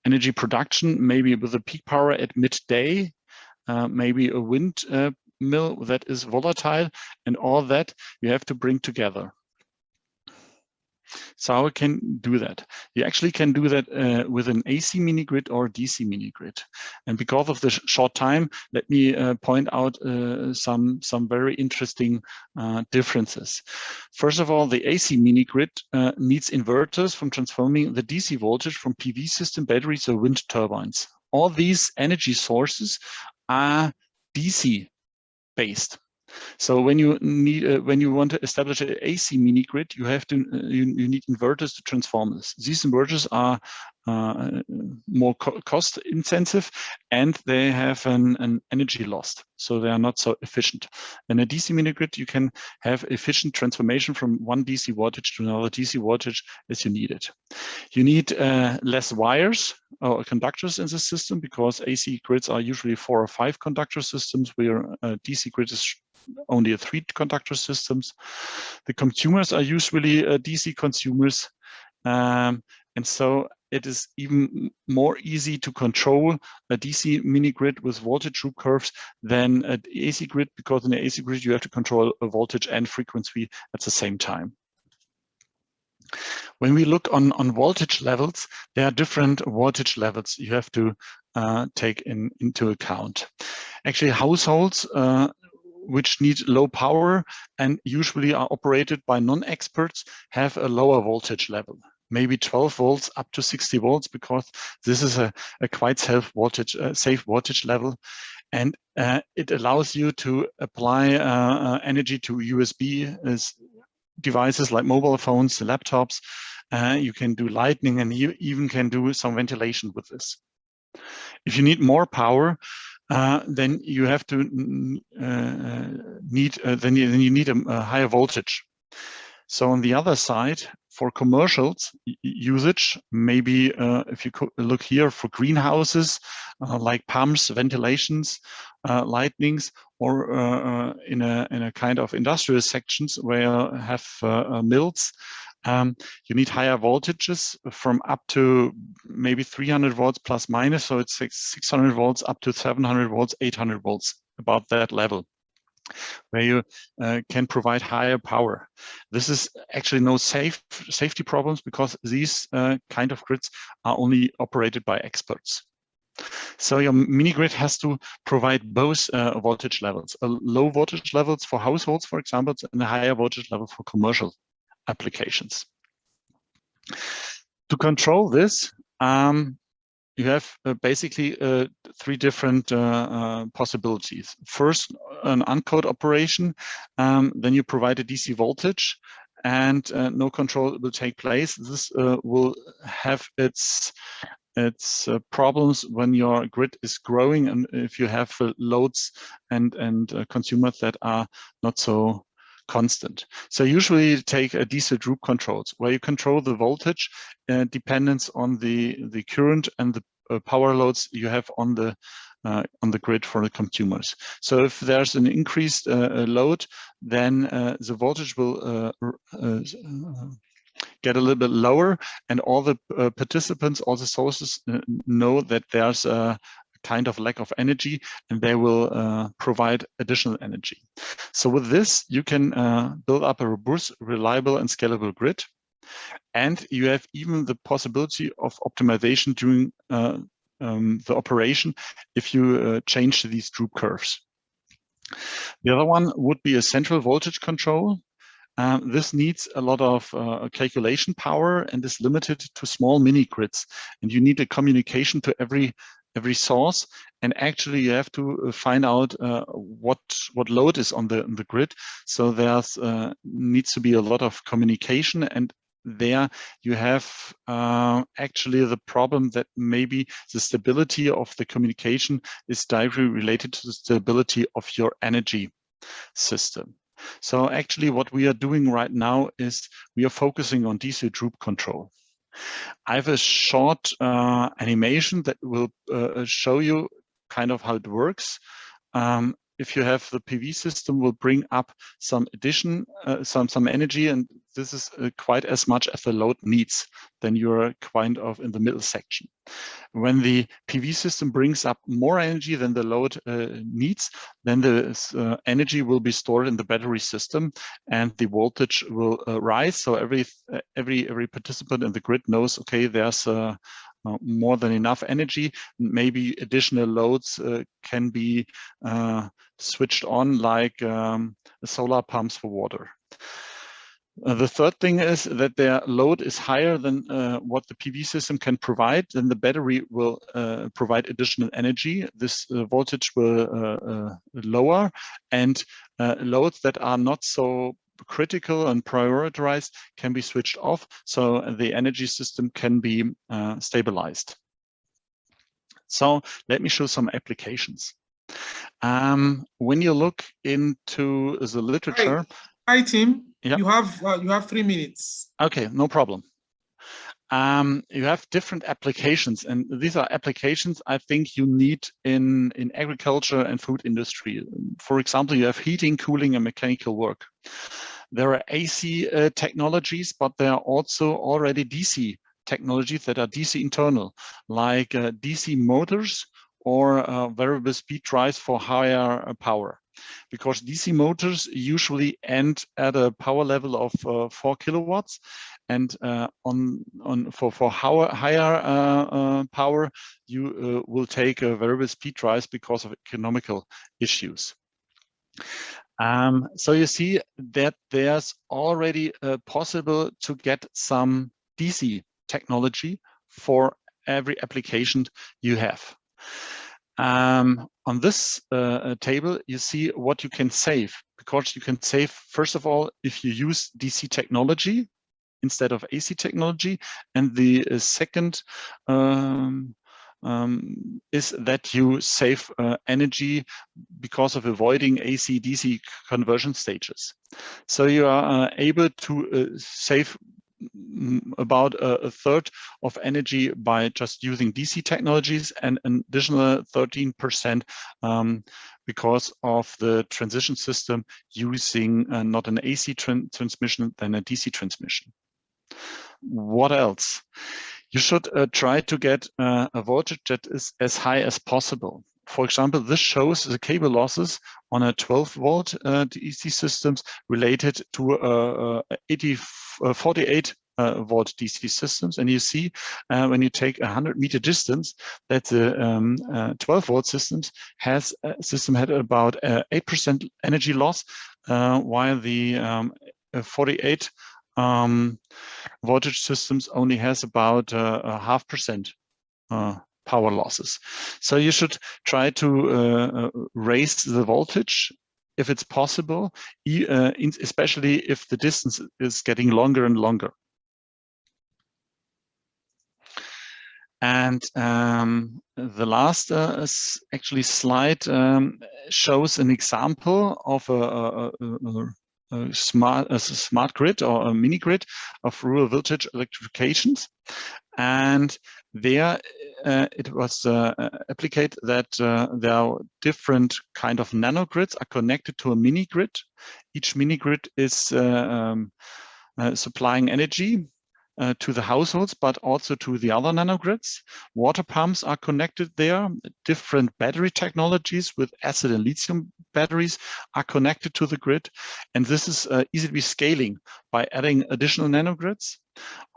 energy production, maybe with a peak power at midday, maybe a wind mill that is volatile, and all that you have to bring together. So how can do that? You actually can do that with an AC mini grid or DC mini grid. And because of the short time, let me point out some very interesting differences. First of all, the AC mini grid needs inverters from transforming the DC voltage from PV system, batteries, or wind turbines. All these energy sources are DC based. So when you want to establish an AC mini grid, you have to you need inverters to transform this. These inverters are more cost intensive, and they have an energy loss, so they are not so efficient. In a DC mini grid, you can have efficient transformation from one DC voltage to another DC voltage as you need it. You need less wires or conductors in the system, because AC grids are usually 4 or 5 conductor systems, where a DC grid is only a 3 conductor systems. The consumers are usually DC consumers, and so it is even more easy to control a DC mini grid with voltage loop curves than an AC grid, because in the AC grid you have to control a voltage and frequency at the same time. When we look on voltage levels, there are different voltage levels you have to take into account. Actually, households which need low power and usually are operated by non-experts have a lower voltage level, maybe 12 volts up to 60 volts, because this is a quite safe voltage level. And it allows you to apply energy to USB devices like mobile phones, laptops. You can do lighting, and you even can do some ventilation with this. If you need more power, then you have to need a higher voltage. So on the other side, for commercials usage, maybe if you look here for greenhouses, like pumps, ventilations, lightnings, or in a kind of industrial sections where you have mills, you need higher voltages from up to maybe 300 volts plus minus. So it's 600 volts up to 700 volts, 800 volts, about that level, where you can provide higher power. This is actually no safety problems, because these kind of grids are only operated by experts. So your mini grid has to provide both voltage levels, low voltage levels for households, for example, and a higher voltage level for commercial applications. To control this, you have basically 3 different possibilities. First, an uncode operation, then you provide a DC voltage, and no control will take place. This will have its problems when your grid is growing, and if you have loads and consumers that are not so constant. So usually you take a DC loop controls, where you control the voltage dependence on the current and the power loads you have on the grid for the consumers. So if there's an increased load, then the voltage will get a little bit lower, and all the participants, all the sources know that there's a kind of lack of energy, and they will provide additional energy. So with this, you can build up a robust, reliable, and scalable grid. And you have even the possibility of optimization during the operation if you change these droop curves. The other one would be a central voltage control. This needs a lot of calculation power and is limited to small mini grids. And you need a communication to every source. And actually, you have to find out what load is on the grid. So there's needs to be a lot of communication, and there you have actually the problem that maybe the stability of the communication is directly related to the stability of your energy system. So actually what we are doing right now is we are focusing on DC droop control. I have a short animation that will show you kind of how it works. If you have the PV system, will bring up some some energy, and this is quite as much as the load needs. Then you're kind of in the middle section. When the PV system brings up more energy than the load needs, then the energy will be stored in the battery system, and the voltage will rise. So every participant in the grid knows, okay, there's more than enough energy. Maybe additional loads can be switched on, like solar pumps for water. The third thing is that their load is higher than what the PV system can provide. Then the battery will provide additional energy. This voltage will lower, and loads that are not so critical and prioritized can be switched off, so the energy system can be stabilized. So let me show some applications. When you look into the literature, hi Tim. Yeah. You have 3 minutes. Okay, no problem. You have different applications, and these are applications I think you need in agriculture and food industry. For example, you have heating, cooling, and mechanical work. There are AC technologies, but there are also already DC technologies that are DC internal, like DC motors or variable speed drives for higher power. Because DC motors usually end at a power level of 4 kilowatts, and for higher power, you will take variable speed drives because of economical issues. So you see that there's already possible to get some DC technology for every application you have. On this table, you see what you can save, because you can save, first of all, if you use DC technology instead of AC technology. And the second is that you save energy because of avoiding AC-DC conversion stages. So you are able to save about a third of energy by just using DC technologies, and an additional 13% because of the transition system using not an AC transmission than a DC transmission. What else? You should try to get a voltage that is as high as possible. For example, this shows the cable losses on a 12-volt DC systems related to 48 volt DC systems. And you see when you take a 100-meter distance that the 12-volt systems had about 8% energy loss, while the 48 voltage systems only has about 0.5% power losses. So you should try to raise the voltage if it's possible, especially if the distance is getting longer and longer. And the last actually slide shows an example of a smart grid or a mini grid of rural voltage electrifications. And there it was applied that there are different kind of nanogrids are connected to a mini grid. Each mini grid is supplying energy. to the households, but also to the other nanogrids. Water pumps are connected there. Different battery technologies with acid and lithium batteries are connected to the grid. And this is easily scaling by adding additional nanogrids.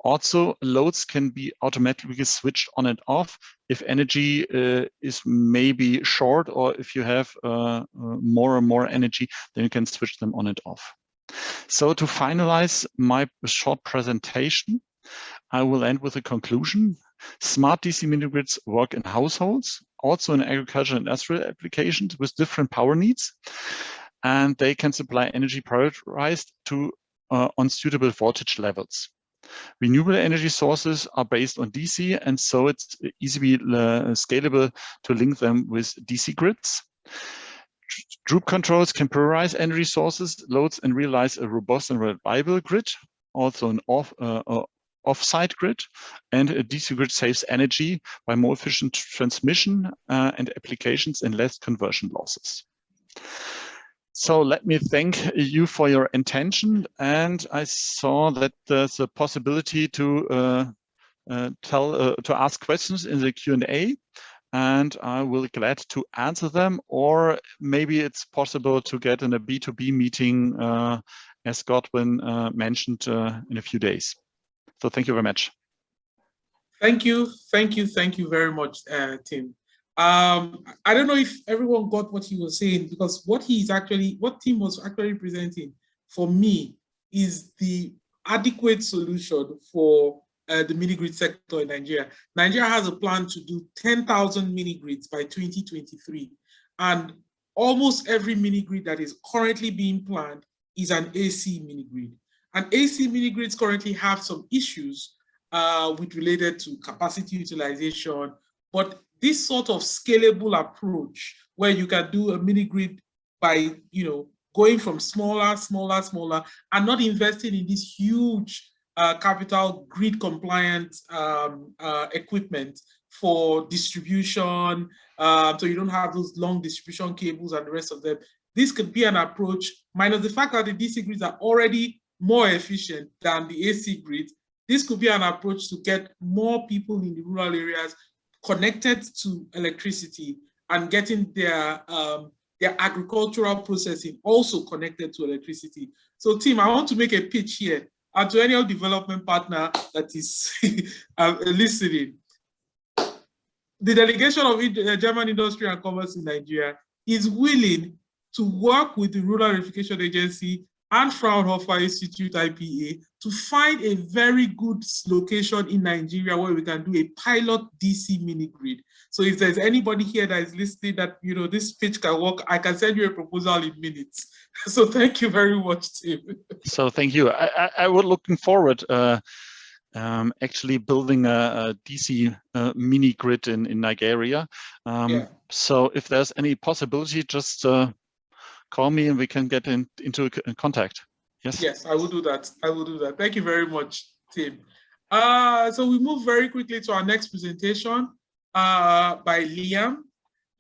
Also, loads can be automatically switched on and off if energy is maybe short, or if you have more and more energy, then you can switch them on and off. So to finalize my short presentation, I will end with a conclusion. Smart DC mini-grids work in households, also in agriculture and industrial applications with different power needs, and they can supply energy prioritized to on suitable voltage levels. Renewable energy sources are based on DC, and so it's easily scalable to link them with DC grids. Group controls can prioritize energy sources, loads, and realize a robust and reliable grid, also an off-site grid, and a DC grid saves energy by more efficient transmission and applications and less conversion losses. So let me thank you for your attention, and I saw that there's a possibility to ask questions in the Q&A, and I will be glad to answer them, or maybe it's possible to get in a B2B meeting, as Godwin mentioned, in a few days. So thank you very much. Thank you very much, Tim. I don't know if everyone got what he was saying, because what Tim was actually presenting for me is the adequate solution for the mini-grid sector in Nigeria. Nigeria has a plan to do 10,000 mini-grids by 2023. And almost every mini-grid that is currently being planned is an AC mini-grid. And AC mini-grids currently have some issues related to capacity utilization, but this sort of scalable approach where you can do a mini-grid by going from smaller, and not investing in this huge capital grid compliant equipment for distribution, so you don't have those long distribution cables and the rest of them. This could be an approach, minus the fact that the DC grids are already more efficient than the AC grid. This could be an approach to get more people in the rural areas connected to electricity and getting their agricultural processing also connected to electricity. So Tim, I want to make a pitch here and to any development partner that is listening. The delegation of German Industry and Commerce in Nigeria is willing to work with the Rural Electrification Agency and Fraunhofer Institute IPA to find a very good location in Nigeria where we can do a pilot DC mini grid. So if there's anybody here that is listening that this pitch can work, I can send you a proposal in minutes. So thank you very much, Tim. So thank you. I was looking forward actually building a DC mini grid in Nigeria. So if there's any possibility, just call me and we can get into contact. Yes. Yes, I will do that. Thank you very much, Tim. So we move very quickly to our next presentation by Liam.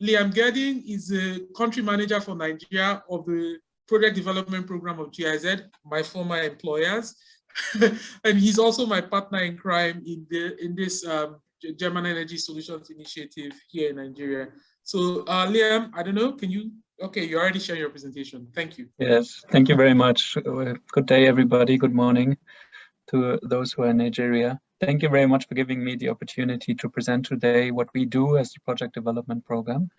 Liam Gerding is the country manager for Nigeria of the project development program of GIZ, my former employers. And he's also my partner in crime in this German Energy Solutions Initiative here in Nigeria. So Liam, I don't know, okay, you already shared your presentation. Thank you. Yes, thank you very much. Good day, everybody. Good morning to those who are in Nigeria. Thank you very much for giving me the opportunity to present today what we do as the project development program.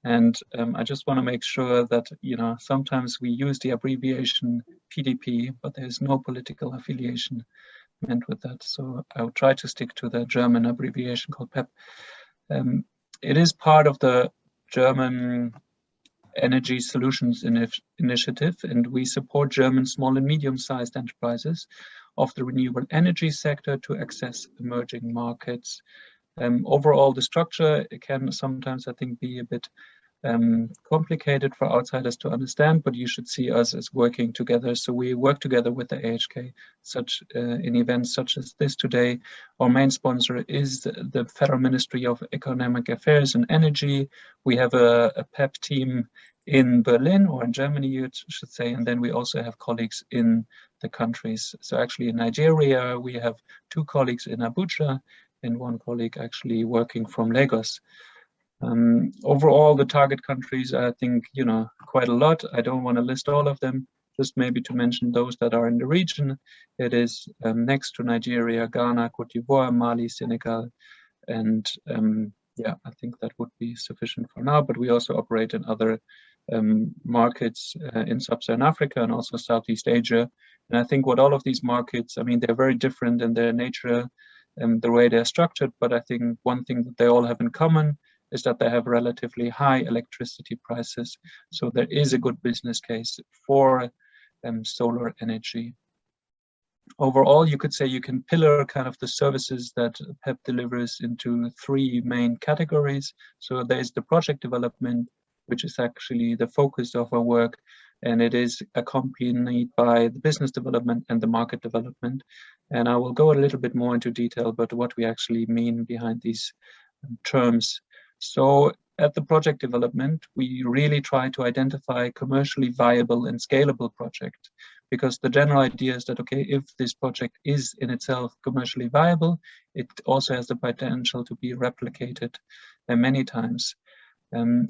And I just want to make sure that, sometimes we use the abbreviation PDP, but there's no political affiliation meant with that. So I'll try to stick to the German abbreviation called PEP. It is part of the German Energy Solutions Initiative, and we support German small and medium-sized enterprises of the renewable energy sector to access emerging markets. Overall, the structure can sometimes, I think, be a bit complicated for outsiders to understand, but you should see us as working together. So we work together with the AHK in events such as this today. Our main sponsor is the Federal Ministry of Economic Affairs and Energy. We have a PEP team in Berlin, or in Germany, you should say, and then we also have colleagues in the countries. So actually in Nigeria, we have 2 colleagues in Abuja and 1 colleague actually working from Lagos. Overall, the target countries, I think, quite a lot. I don't want to list all of them, just maybe to mention those that are in the region. It is next to Nigeria, Ghana, Cote d'Ivoire, Mali, Senegal, and yeah, I think that would be sufficient for now, but we also operate in other markets in Sub-Saharan Africa and also Southeast Asia. And I think what all of these markets, I mean, they're very different in their nature and the way they're structured, but I think one thing that they all have in common is that they have relatively high electricity prices. So there is a good business case for solar energy. Overall, you could say you can pillar kind of the services that PEP delivers into 3 main categories. So there's the project development, which is actually the focus of our work, and it is accompanied by the business development and the market development. And I will go a little bit more into detail about what we actually mean behind these terms. So at the project development, we really try to identify commercially viable and scalable projects, because the general idea is that, okay, if this project is in itself commercially viable, it also has the potential to be replicated many times.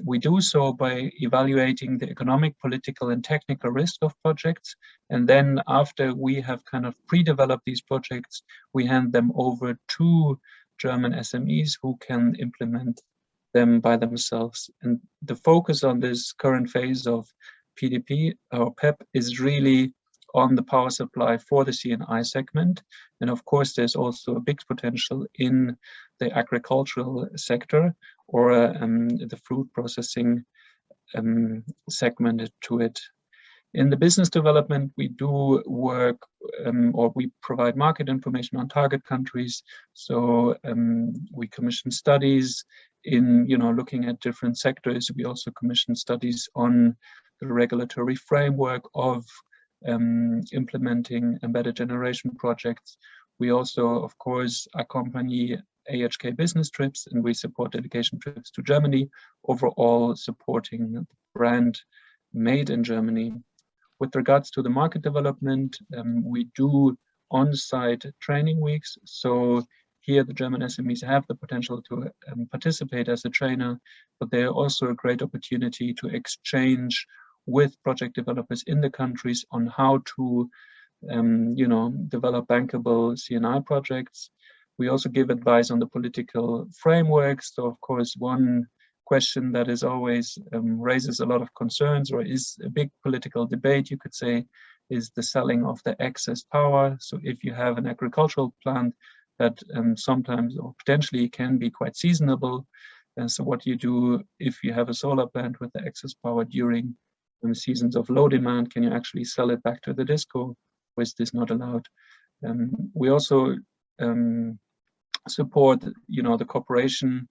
We do so by evaluating the economic, political, and technical risk of projects. And then after we have kind of pre-developed these projects, we hand them over to German SMEs who can implement them by themselves. And the focus on this current phase of PDP or PEP is really on the power supply for the C&I segment. And of course, there's also a big potential in the agricultural sector or the fruit processing segment to it. In the business development, we do work or we provide market information on target countries. So we commission studies in looking at different sectors. We also commission studies on the regulatory framework of implementing embedded generation projects. We also, of course, accompany AHK business trips, and we support delegation trips to Germany, overall supporting the brand made in Germany. With regards to the market development, we do on-site training weeks. So here the German SMEs have the potential to participate as a trainer, but they're also a great opportunity to exchange with project developers in the countries on how to develop bankable C&I projects. We also give advice on the political frameworks. So of course, one question that is always raises a lot of concerns, or is a big political debate, you could say, is the selling of the excess power. So if you have an agricultural plant that sometimes or potentially can be quite seasonable, and so what you do if you have a solar plant with the excess power during seasons of low demand, can you actually sell it back to the disco, or is this not allowed? We also support the cooperation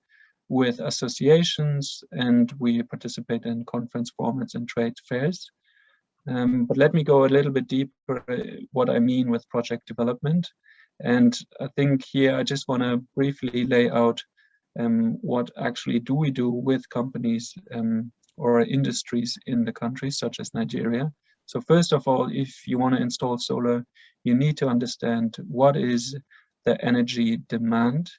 with associations, and we participate in conference formats and trade fairs. But let me go a little bit deeper what I mean with project development. And I think here I just want to briefly lay out what actually do we do with companies or industries in the countries such as Nigeria. So first of all, if you want to install solar, you need to understand what is the energy demand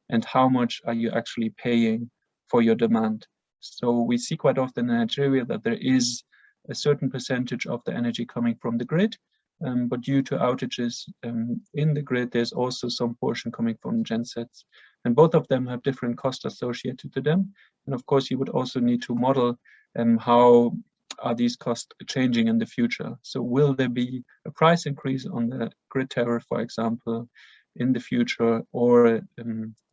and how much are you actually paying for your demand. So we see quite often in Nigeria that there is a certain percentage of the energy coming from the grid, but due to outages in the grid, there's also some portion coming from gensets. And both of them have different costs associated to them. And of course, you would also need to model how are these costs changing in the future. So will there be a price increase on the grid tariff, for example, in the future, or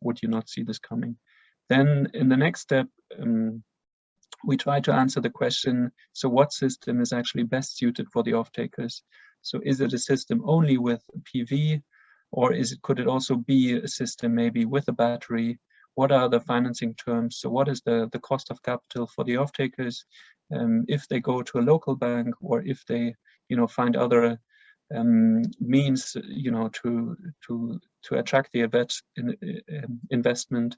would you not see this coming? Then in the next step, we try to answer the question, so what system is actually best suited for the off-takers? So is it a system only with PV, or could it also be a system maybe with a battery? What are the financing terms? So what is the cost of capital for the off-takers if they go to a local bank, or if they find other means to attract the investment?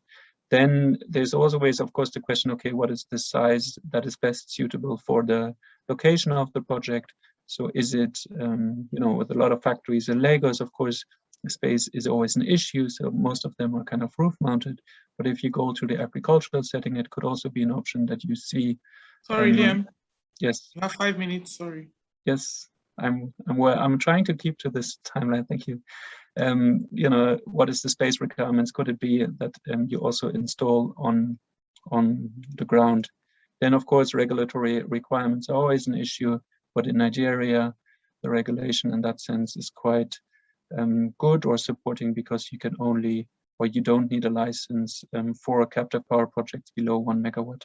Then there's always, of course, the question, okay, what is the size that is best suitable for the location of the project? So is it, with a lot of factories in Lagos, of course, space is always an issue. So most of them are kind of roof mounted. But if you go to the agricultural setting, it could also be an option that you see. Sorry, Liam. Yes. You have 5 minutes. Sorry. Yes, I'm trying to keep to this timeline. Thank you. What is the space requirements? Could it be that you also install on the ground? Then, of course, regulatory requirements are always an issue. But in Nigeria, the regulation in that sense is quite good or supporting, because you can only, or you don't need a license for a captive power project below 1 megawatt.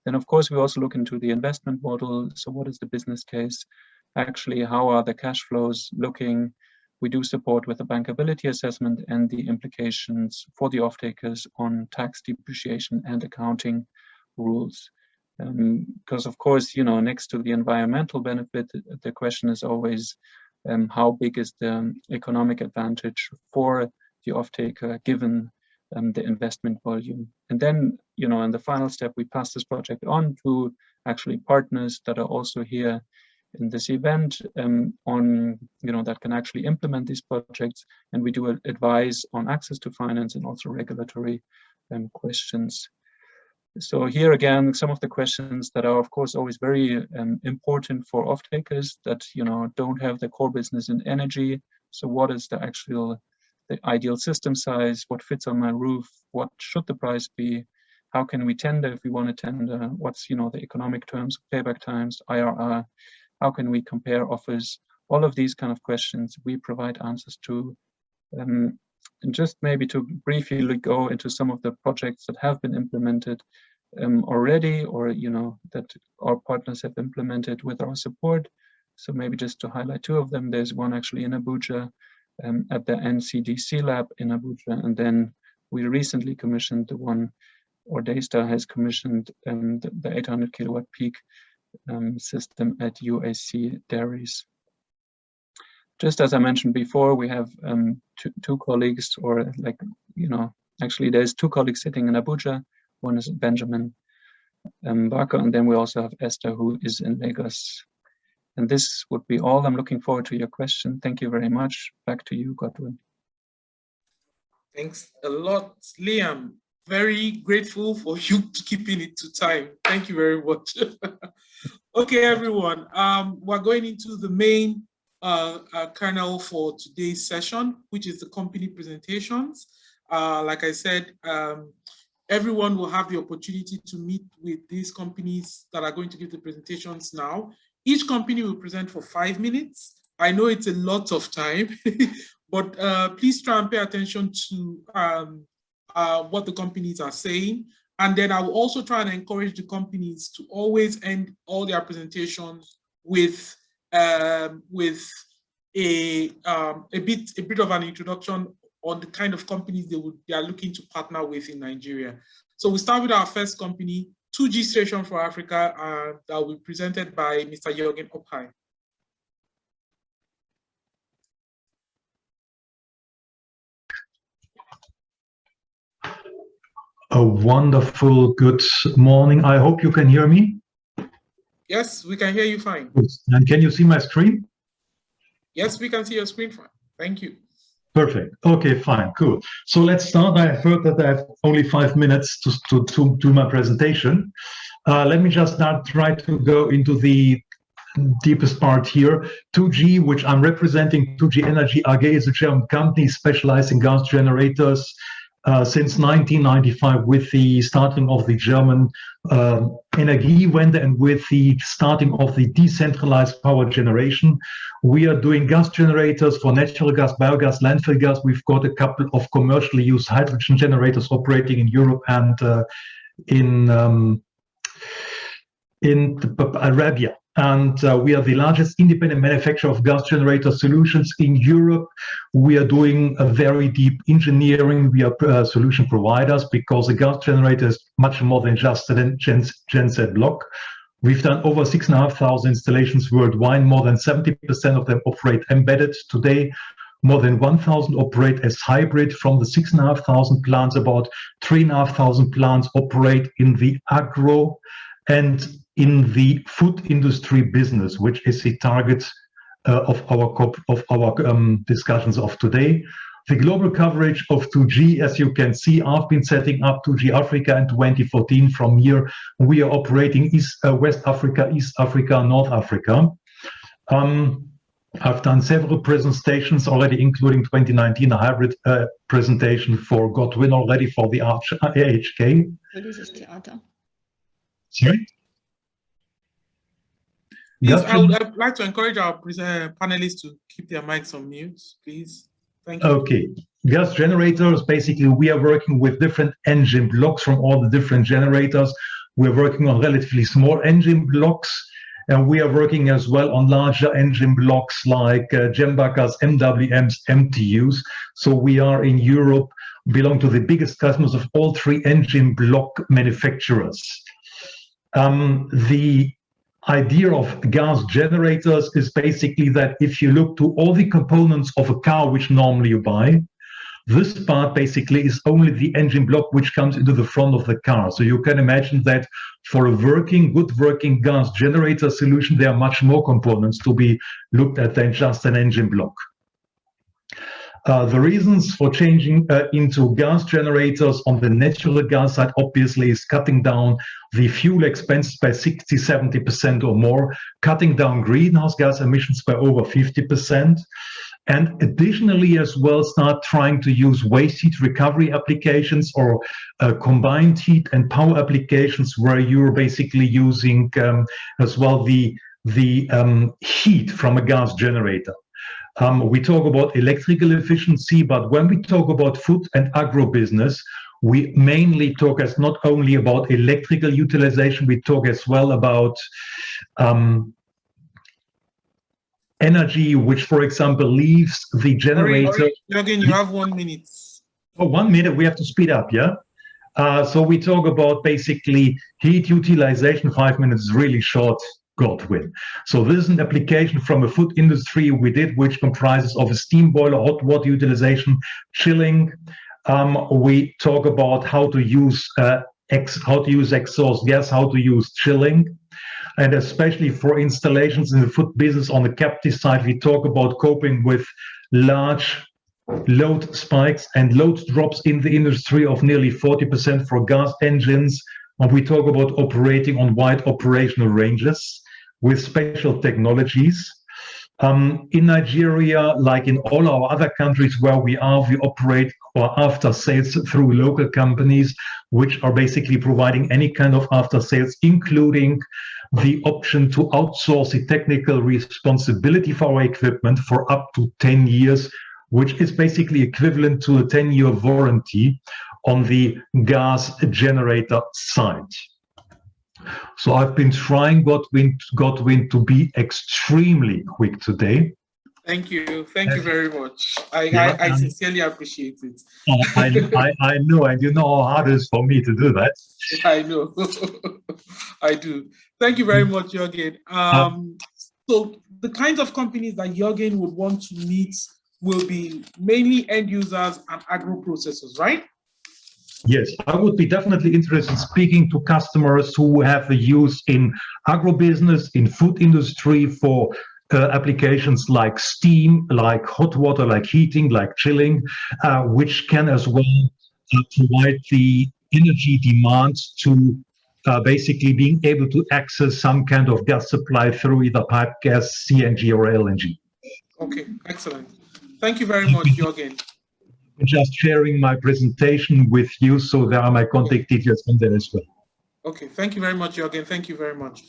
Then, of course, we also look into the investment model. So what is the business case? Actually, how are the cash flows looking? We do support with the bankability assessment and the implications for the off-takers on tax, depreciation, and accounting rules. Because, of course, next to the environmental benefit, the question is always how big is the economic advantage for the off-taker given the investment volume. And then, in the final step, we pass this project on to actually partners that are also here in this event that can actually implement these projects. And we do advise on access to finance and also regulatory questions. So here again, some of the questions that are, of course, always very important for off-takers that, don't have the core business in energy. So what is the ideal system size? What fits on my roof? What should the price be? How can we tender if we want to tender? What's, the economic terms, payback times, IRR? How can we compare offers? All of these kind of questions we provide answers to. And just maybe to briefly go into some of the projects that have been implemented already, or that our partners have implemented with our support. So maybe just to highlight two of them. There's one actually in Abuja at the NCDC lab in Abuja, and then we recently commissioned the one, or Daystar has commissioned the 800 kilowatt peak system at UAC Dairies. Just as I mentioned before, we have two colleagues, or actually there's two colleagues sitting in Abuja. One is Benjamin Barker, and then we also have Esther, who is in Lagos. And this would be all. I'm looking forward to your question. Thank you very much. Back to you, Godwin. Thanks a lot, Liam. Very grateful for you keeping it to time. Thank you very much. Okay, everyone. We're going into the main kernel for today's session, which is the company presentations. Like I said, everyone will have the opportunity to meet with these companies that are going to give the presentations now. Each company will present for 5 minutes. I know it's a lot of time, but please try and pay attention to what the companies are saying. And then I will also try and encourage the companies to always end all their presentations with a bit of an introduction on the kind of companies they are looking to partner with in Nigeria. So we start with our first company, 2G Station for Africa, that will be presented by Mr. Jürgen Ophai. A wonderful good morning. I hope you can hear me. Yes, we can hear you fine. And can you see my screen? Yes, we can see your screen fine. Thank you. Perfect. Okay, fine, cool. So let's start. I heard that I have only 5 minutes to do my presentation. Let me just now try to go into the deepest part here. 2G, which I'm representing, 2G Energy AG, is a German company specialized in gas generators since 1995, with the starting of the German Energiewende and with the starting of the decentralized power generation. We are doing gas generators for natural gas, biogas, landfill gas. We've got a couple of commercially used hydrogen generators operating in Europe and in Arabia. And we are the largest independent manufacturer of gas generator solutions in Europe. We are doing a very deep engineering. We are solution providers, because a gas generator is much more than just a genset block. We've done over 6,500 installations worldwide. More than 70% of them operate embedded today. More than 1,000 operate as hybrid. From the 6,500 plants, about 3,500 plants operate in the agro and in the food industry business, which is the target of our discussions of today. The global coverage of 2G, as you can see, I've been setting up 2G Africa in 2014. From here, we are operating West Africa, East Africa, North Africa. I've done several presentations already, including 2019, a hybrid presentation for Godwin already for the AHK. Sorry? Please, I would like to encourage our panelists to keep their mics on mute, please. Thank you. Okay. Gas generators, basically, we are working with different engine blocks from all the different generators. We're working on relatively small engine blocks, and we are working as well on larger engine blocks like Gembakas, MWMs, MTUs. So we are in Europe, belong to the biggest customers of all three engine block manufacturers. The idea of gas generators is basically that if you look to all the components of a car which normally you buy, this part basically is only the engine block which comes into the front of the car. So you can imagine that for a good working gas generator solution, there are much more components to be looked at than just an engine block. The reasons for changing into gas generators on the natural gas side obviously is cutting down the fuel expenses by 60–70% or more, cutting down greenhouse gas emissions by over 50%, and additionally as well start trying to use waste heat recovery applications or combined heat and power applications where you're basically using as well the heat from a gas generator. We talk about electrical efficiency, but when we talk about food and agro business, we mainly talk as not only about electrical utilization, we talk as well about energy, which, for example, leaves the generator. Jürgen, you have 1 minute. Oh, 1 minute, we have to speed up, yeah? So we talk about basically heat utilization. 5 minutes is really short. Godwin. So this is an application from a food industry we did, which comprises of a steam boiler, hot water utilization, chilling. We talk about how to use exhaust gas, how to use chilling, and especially for installations in the food business on the captive side, we talk about coping with large load spikes and load drops in the industry of nearly 40% for gas engines. And we talk about operating on wide operational ranges with special technologies. In Nigeria, like in all our other countries where we operate or after sales through local companies, which are basically providing any kind of after sales, including the option to outsource the technical responsibility for our equipment for up to 10 years, which is basically equivalent to a 10-year warranty on the gas generator side. So I've been trying, Godwin, to be extremely quick today. Thank you very much. I sincerely appreciate it. I know, and you know how hard it is for me to do that. I know, I do. Thank you very much, Jürgen. So the kinds of companies that Jürgen would want to meet will be mainly end users and agro processors, right? Yes, I would be definitely interested in speaking to customers who have a use in agribusiness, in food industry for applications like steam, like hot water, like heating, like chilling, which can as well provide the energy demands to basically being able to access some kind of gas supply through either pipe gas, CNG, or LNG. Okay, excellent. Thank you very much, Jürgen. Just sharing my presentation with you, so there are my contact details on there as well. Okay, thank you very much, Jürgen. Thank you very much.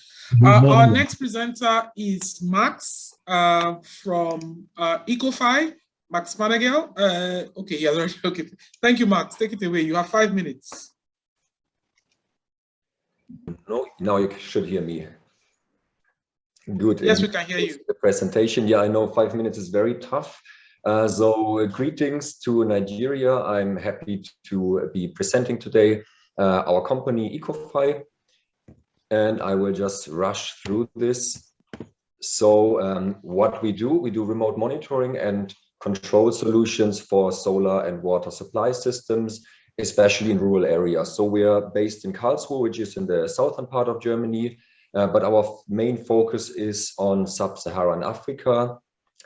Our next presenter is Max from Ecofy, Max Managel. Okay, yeah, okay. Thank you, Max. Take it away. You have 5 minutes. No, now you should hear me. Good. Yes, we can hear you. The presentation. Yeah, I know 5 minutes is very tough. So greetings to Nigeria. I'm happy to be presenting today our company Ecofy, and I will just rush through this. So what we do remote monitoring and control solutions for solar and water supply systems especially in rural areas. So we are based in Karlsruhe, which is in the southern part of Germany, but our main focus is on sub-Saharan Africa.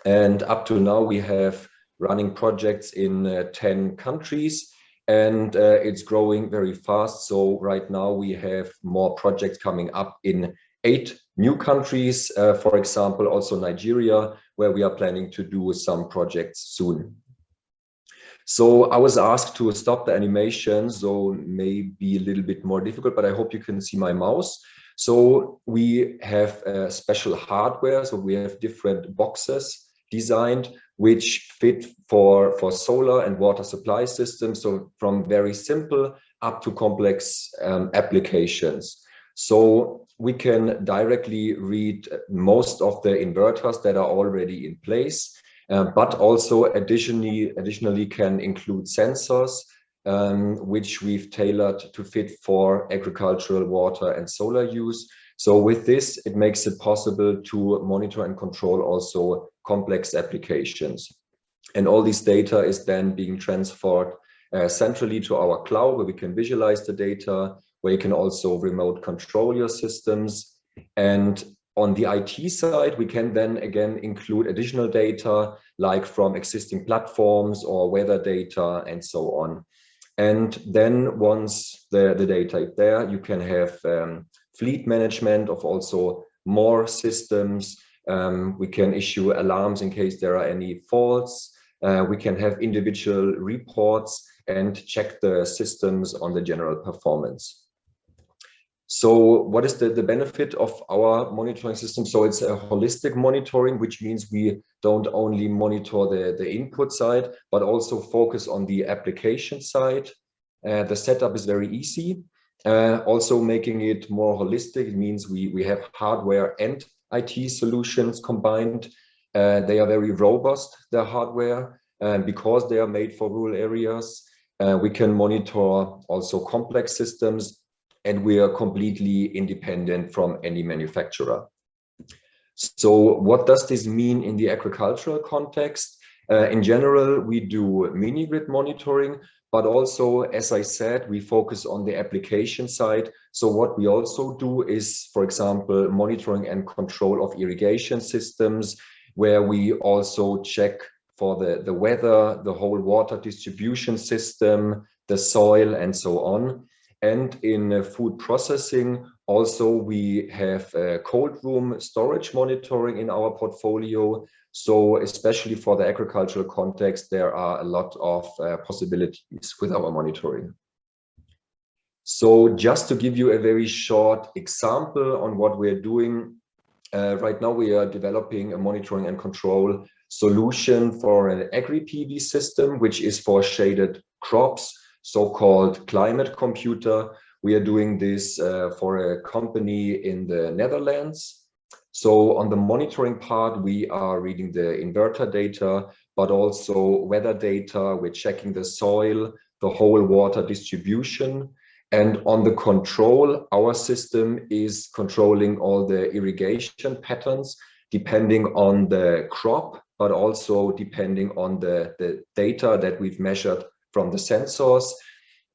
And up to now, we have running projects in 10 countries, and it's growing very fast. So right now we have more projects coming up in 8 new countries, for example, also Nigeria, where we are planning to do some projects soon. So I was asked to stop the animation, so maybe a little bit more difficult, but I hope you can see my mouse. So we have special hardware, so we have different boxes designed which fit for solar and water supply systems, so from very simple up to complex applications. So we can directly read most of the inverters that are already in place, but also additionally can include sensors, which we've tailored to fit for agricultural, water and solar use. So with this, it makes it possible to monitor and control also complex applications. And all this data is then being transferred centrally to our cloud, where we can visualize the data, where you can also remote control your systems. And on the IT side, we can then again include additional data, like from existing platforms or weather data and so on. And then once the data is there, you can have fleet management of also more systems. We can issue alarms in case there are any faults. We can have individual reports and check the systems on the general performance. So what is the benefit of our monitoring system? So it's a holistic monitoring, which means we don't only monitor the input side, but also focus on the application side. The setup is very easy. Also making it more holistic means we have hardware and IT solutions combined. They are very robust, the hardware, because they are made for rural areas. We can monitor also complex systems, and we are completely independent from any manufacturer. So what does this mean in the agricultural context? In general, we do mini grid monitoring, but also, as I said, we focus on the application side. So what we also do is, for example, monitoring and control of irrigation systems, where we also check for the weather, the whole water distribution system, the soil, and so on. And in food processing, also we have cold room storage monitoring in our portfolio. So especially for the agricultural context, there are a lot of possibilities with our monitoring. So just to give you a very short example on what we're doing, right now we are developing a monitoring and control solution for an agri-PV system, which is for shaded crops, so-called climate computer. We are doing this for a company in the Netherlands. So on the monitoring part, we are reading the inverter data, but also weather data. We're checking the soil, the whole water distribution. And on the control, our system is controlling all the irrigation patterns, depending on the crop, but also depending on the data that we've measured from the sensors.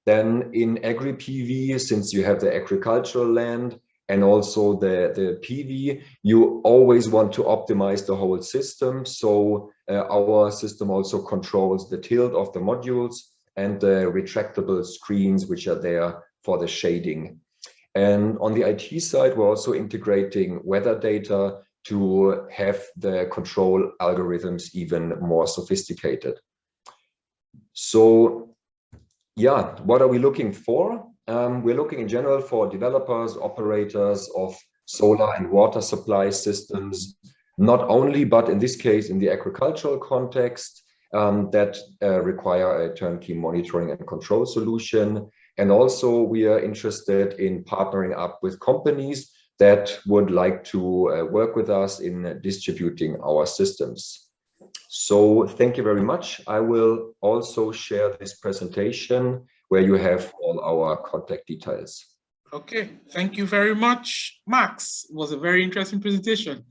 Then in agri-PV, since you have the agricultural land and also the PV, you always want to optimize the whole system. So our system also controls the tilt of the modules and the retractable screens, which are there for the shading. And on the IT side, we're also integrating weather data to have the control algorithms even more sophisticated. So yeah, what are we looking for? We're looking in general for developers, operators of solar and water supply systems, not only, but in this case, in the agricultural context, that require a turnkey monitoring and control solution. And also we are interested in partnering up with companies that would like to work with us in distributing our systems. So thank you very much. I will also share this presentation where you have all our contact details. Okay, thank you very much, Max. It was a very interesting presentation.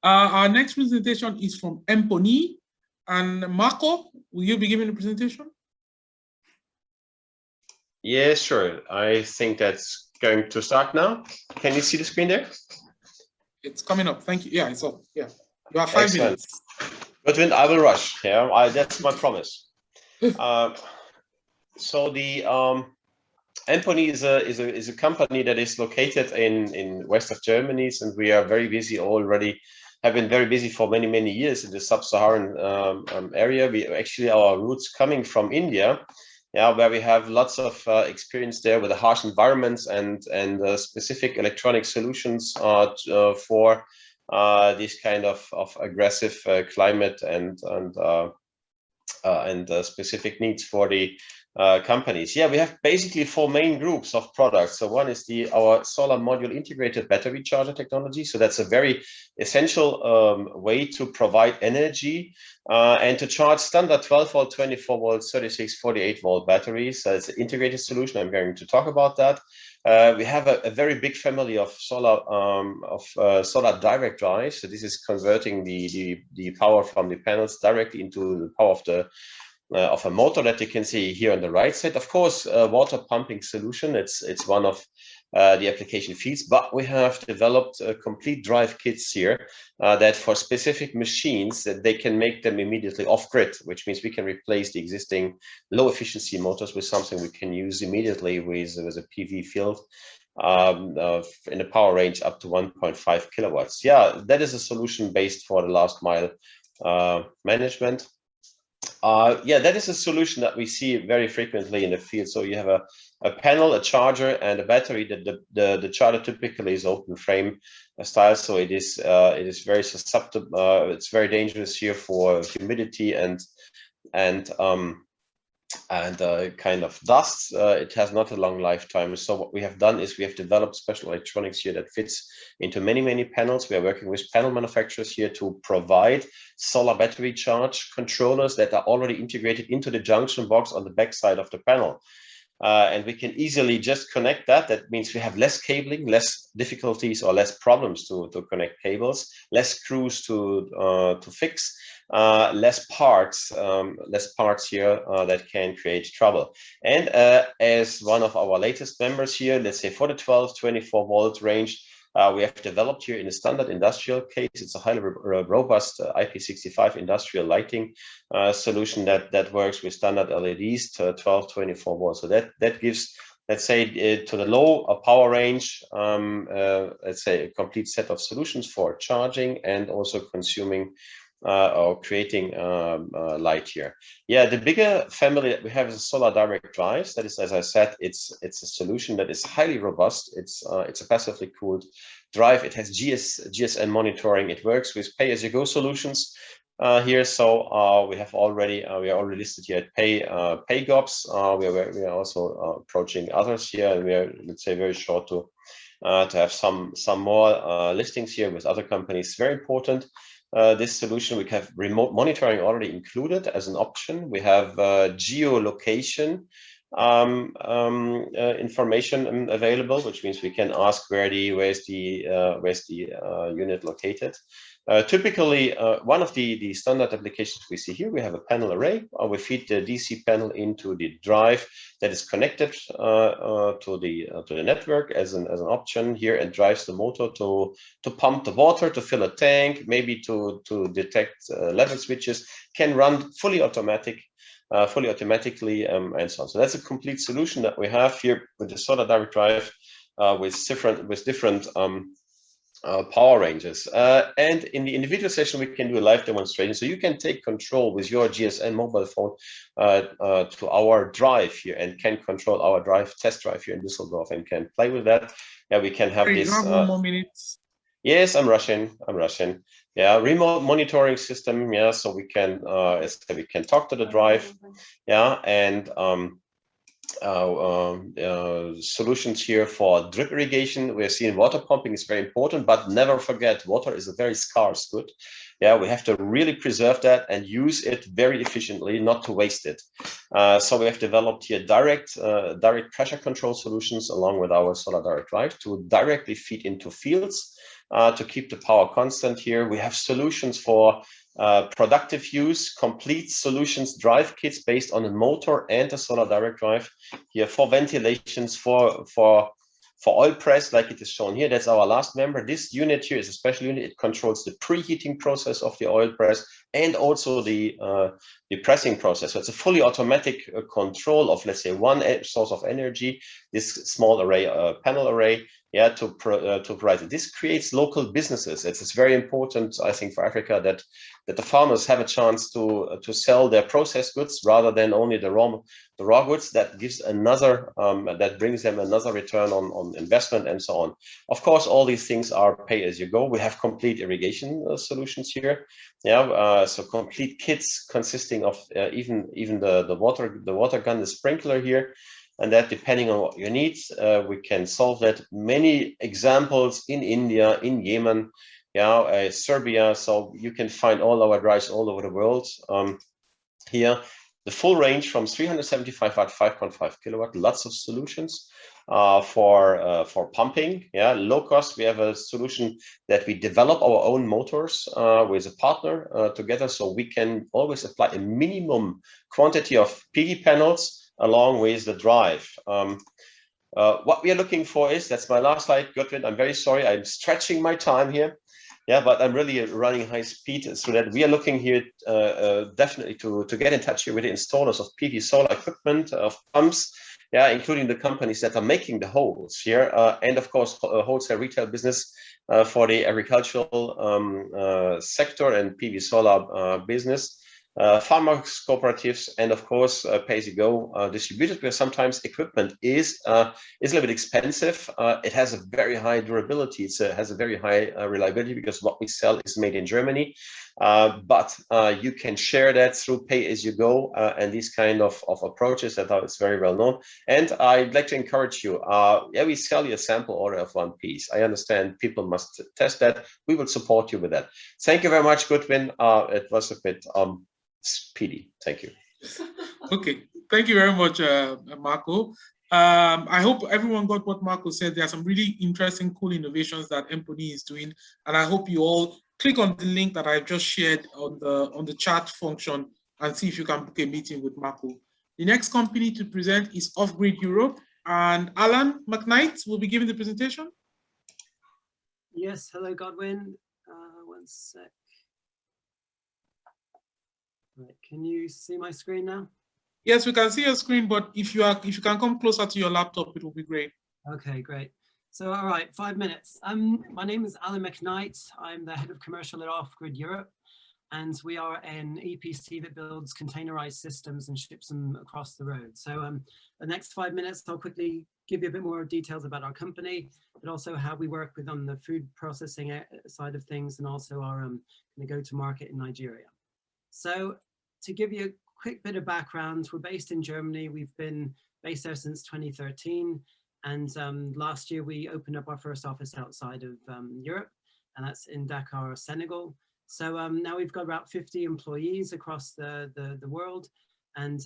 Our next presentation is from Empony. And Marco, will you be giving the presentation? Yeah, sure. I think that's going to start now. Can you see the screen there? It's coming up. Thank you. Yeah, it's up. Yeah, you have 5 Excellent. minutes. Goodwin, I will rush. Yeah, that's my promise. So the Empony is a company that is located in west of Germany, and we are very busy already. Have been very busy for many years in the sub-Saharan area. We actually our roots coming from India, yeah, where we have lots of experience there with the harsh environments and specific electronic solutions for this kind of aggressive climate and specific needs for the companies. Yeah, we have basically 4 main groups of products. So one is our solar module integrated battery charger technology. So that's a very essential way to provide energy and to charge standard 12 volt, 24 volt, 36, 48 volt batteries. So it's an integrated solution. I'm going to talk about that. We have a very big family of solar direct drives. So this is converting the power from the panels directly into the power of a motor that you can see here on the right side. Of course, water pumping solution. It's one of the application fields, but we have developed complete drive kits here that for specific machines that they can make them immediately off grid, which means we can replace the existing low efficiency motors with something we can use immediately with a PV field in a power range up to 1.5 kilowatts. Yeah, that is a solution based for the last mile management. Yeah, that is a solution that we see very frequently in the field. So you have a panel, a charger, and a battery. The charger typically is open frame style, so it is very susceptible. It's very dangerous here for humidity and kind of dust. It has not a long lifetime. So what we have done is we have developed special electronics here that fits into many panels. We are working with panel manufacturers here to provide solar battery charge controllers that are already integrated into the junction box on the back side of the panel. And we can easily just connect that. That means we have less cabling, less difficulties or less problems to connect cables, less screws to fix, less parts here that can create trouble. And as one of our latest members here, let's say for the 12, 24 volt range, we have developed here in a standard industrial case. It's a highly robust IP65 industrial lighting solution that works with standard LEDs to 12, 24 volts. So that gives, let's say, to the low power range, let's say a complete set of solutions for charging and also consuming or creating light here. Yeah, the bigger family that we have is solar direct drives. That is, as I said, it's a solution that is highly robust. It's a passively cooled drive. It has GSM monitoring. It works with pay-as-you-go solutions here. So we are already listed here at PayGops. We are also approaching others here, and we are, let's say, very short to have some more listings here with other companies. Very important. This solution, we have remote monitoring already included as an option. We have geolocation information available, which means we can ask where's the unit located. Typically, one of the standard applications we see here, we have a panel array. We feed the DC panel into the drive that is connected to the network as an option here, and drives the motor to pump the water, to fill a tank, maybe to detect level switches. Can run fully automatically and so on. So that's a complete solution that we have here with the solar direct drive with different power ranges. And in the individual session, we can do a live demonstration. So you can take control with your GSM mobile phone to our drive here and can control our test drive here in Düsseldorf and can play with that. Yeah, we can have this. You have 1 more minute. Yes, I'm rushing. Yeah, remote monitoring system. Yeah, so we can talk to the drive. Yeah, and solutions here for drip irrigation. We're seeing water pumping is very important, but never forget, water is a very scarce good. Yeah, we have to really preserve that and use it very efficiently, not to waste it. So we have developed here direct pressure control solutions along with our solar direct drive to directly feed into fields to keep the power constant here. We have solutions for productive use, complete solutions, drive kits based on a motor and a solar direct drive. Here for ventilations, for oil press, like it is shown here. That's our last member. This unit here is a special unit. It controls the preheating process of the oil press and also the pressing process. So it's a fully automatic control of, let's say, one source of energy, this small array, panel array, yeah, to provide it. This creates local businesses. It's very important, I think, for Africa that the farmers have a chance to sell their processed goods rather than only the raw goods. That gives another, that brings them another return on investment and so on. Of course, all these things are pay as you go. We have complete irrigation solutions here. Yeah, so complete kits consisting of even the water gun, the sprinkler here. And that, depending on what you need, we can solve that. Many examples in India, in Yemen, yeah, Serbia. So you can find all our drives all over the world. Here, the full range from 375 watt, 5.5 kilowatt, lots of solutions for pumping. Yeah, low cost. We have a solution that we develop our own motors with a partner together, so we can always apply a minimum quantity of PV panels along with the drive. What we are looking for is, that's my last slide, Gottfried, I'm very sorry, I'm stretching my time here. Yeah, but I'm really running high speed, so that we are looking here definitely to get in touch here with the installers of PV solar equipment, of pumps, yeah, including the companies that are making the holes here, and of course, wholesale retail business for the agricultural sector and PV solar business. Farmers cooperatives, and of course pay-as-you-go distributors, because sometimes equipment is a little bit expensive. It has a very high durability. It has a very high reliability, because what we sell is made in Germany. But you can share that through pay-as-you-go and these kind of approaches that it's very well known. And I'd like to encourage you. Yeah, we sell you a sample order of one piece. I understand people must test that. We will support you with that. Thank you very much, Goodwin. It was a bit speedy. Thank you. Okay, thank you very much, Marco. I hope everyone got what Marco said. There are some really interesting, cool innovations that Empony is doing, and I hope you all click on the link that I've just shared on the chat function and see if you can book a meeting with Marco. The next company to present is Off Grid Europe, and Alan McKnight will be giving the presentation. Yes, hello, Godwin. One sec. Right, can you see my screen now? Yes, we can see your screen, but if you can come closer to your laptop, it will be great. Okay, great. So, all right, 5 minutes. My name is Alan McKnight. I'm the head of commercial at Off Grid Europe, and we are an EPC that builds containerized systems and ships them across the road. So, the next 5 minutes, I'll quickly give you a bit more details about our company, but also how we work with on the food processing side of things, and also our go-to-market in Nigeria. So, to give you a quick bit of background, we're based in Germany. We've been based there since 2013. And last year we opened up our first office outside of Europe, and that's in Dakar, Senegal. So now we've got about 50 employees across the world. And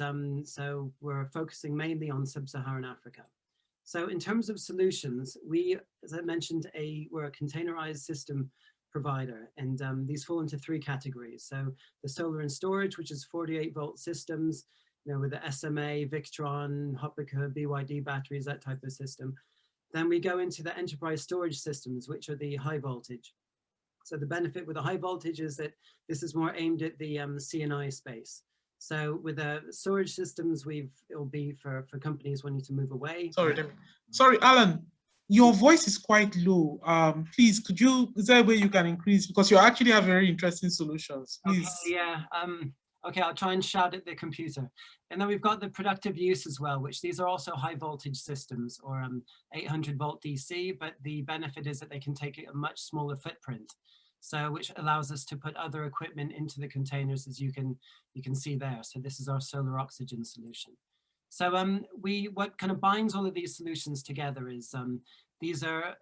so we're focusing mainly on sub-Saharan Africa. So in terms of solutions, we, as I mentioned, we're a containerized system provider, and these fall into 3 categories. So the solar and storage, which is 48-volt systems, with the SMA, Victron, Hopica, BYD batteries, that type of system. Then we go into the enterprise storage systems, which are the high voltage. So the benefit with the high voltage is that this is more aimed at the C&I space. So with the storage systems, it'll be for companies wanting to move away. Sorry, Alan. Your voice is quite low. Please, is there a way you can increase? Because you actually have very interesting solutions. Please. Okay, yeah. Okay, I'll try and shout at the computer. And then we've got the productive use as well, which these are also high voltage systems, or 800 volt DC, but the benefit is that they can take a much smaller footprint. So which allows us to put other equipment into the containers, as you can see there. So this is our solar oxygen solution. So what kind of binds all of these solutions together is these are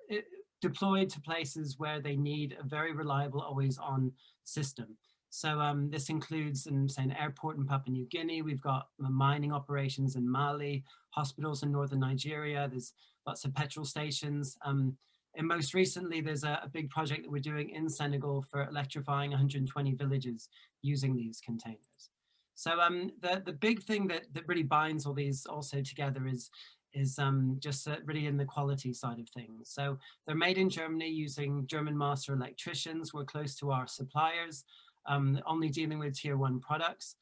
deployed to places where they need a very reliable, always on system. So this includes, say, an airport in Papua New Guinea. We've got mining operations in Mali, hospitals in northern Nigeria. There's lots of petrol stations. And most recently, there's a big project that we're doing in Senegal for electrifying 120 villages using these containers. So the big thing that really binds all these also together is just really in the quality side of things. So they're made in Germany using German master electricians. We're close to our suppliers, only dealing with tier 1 products.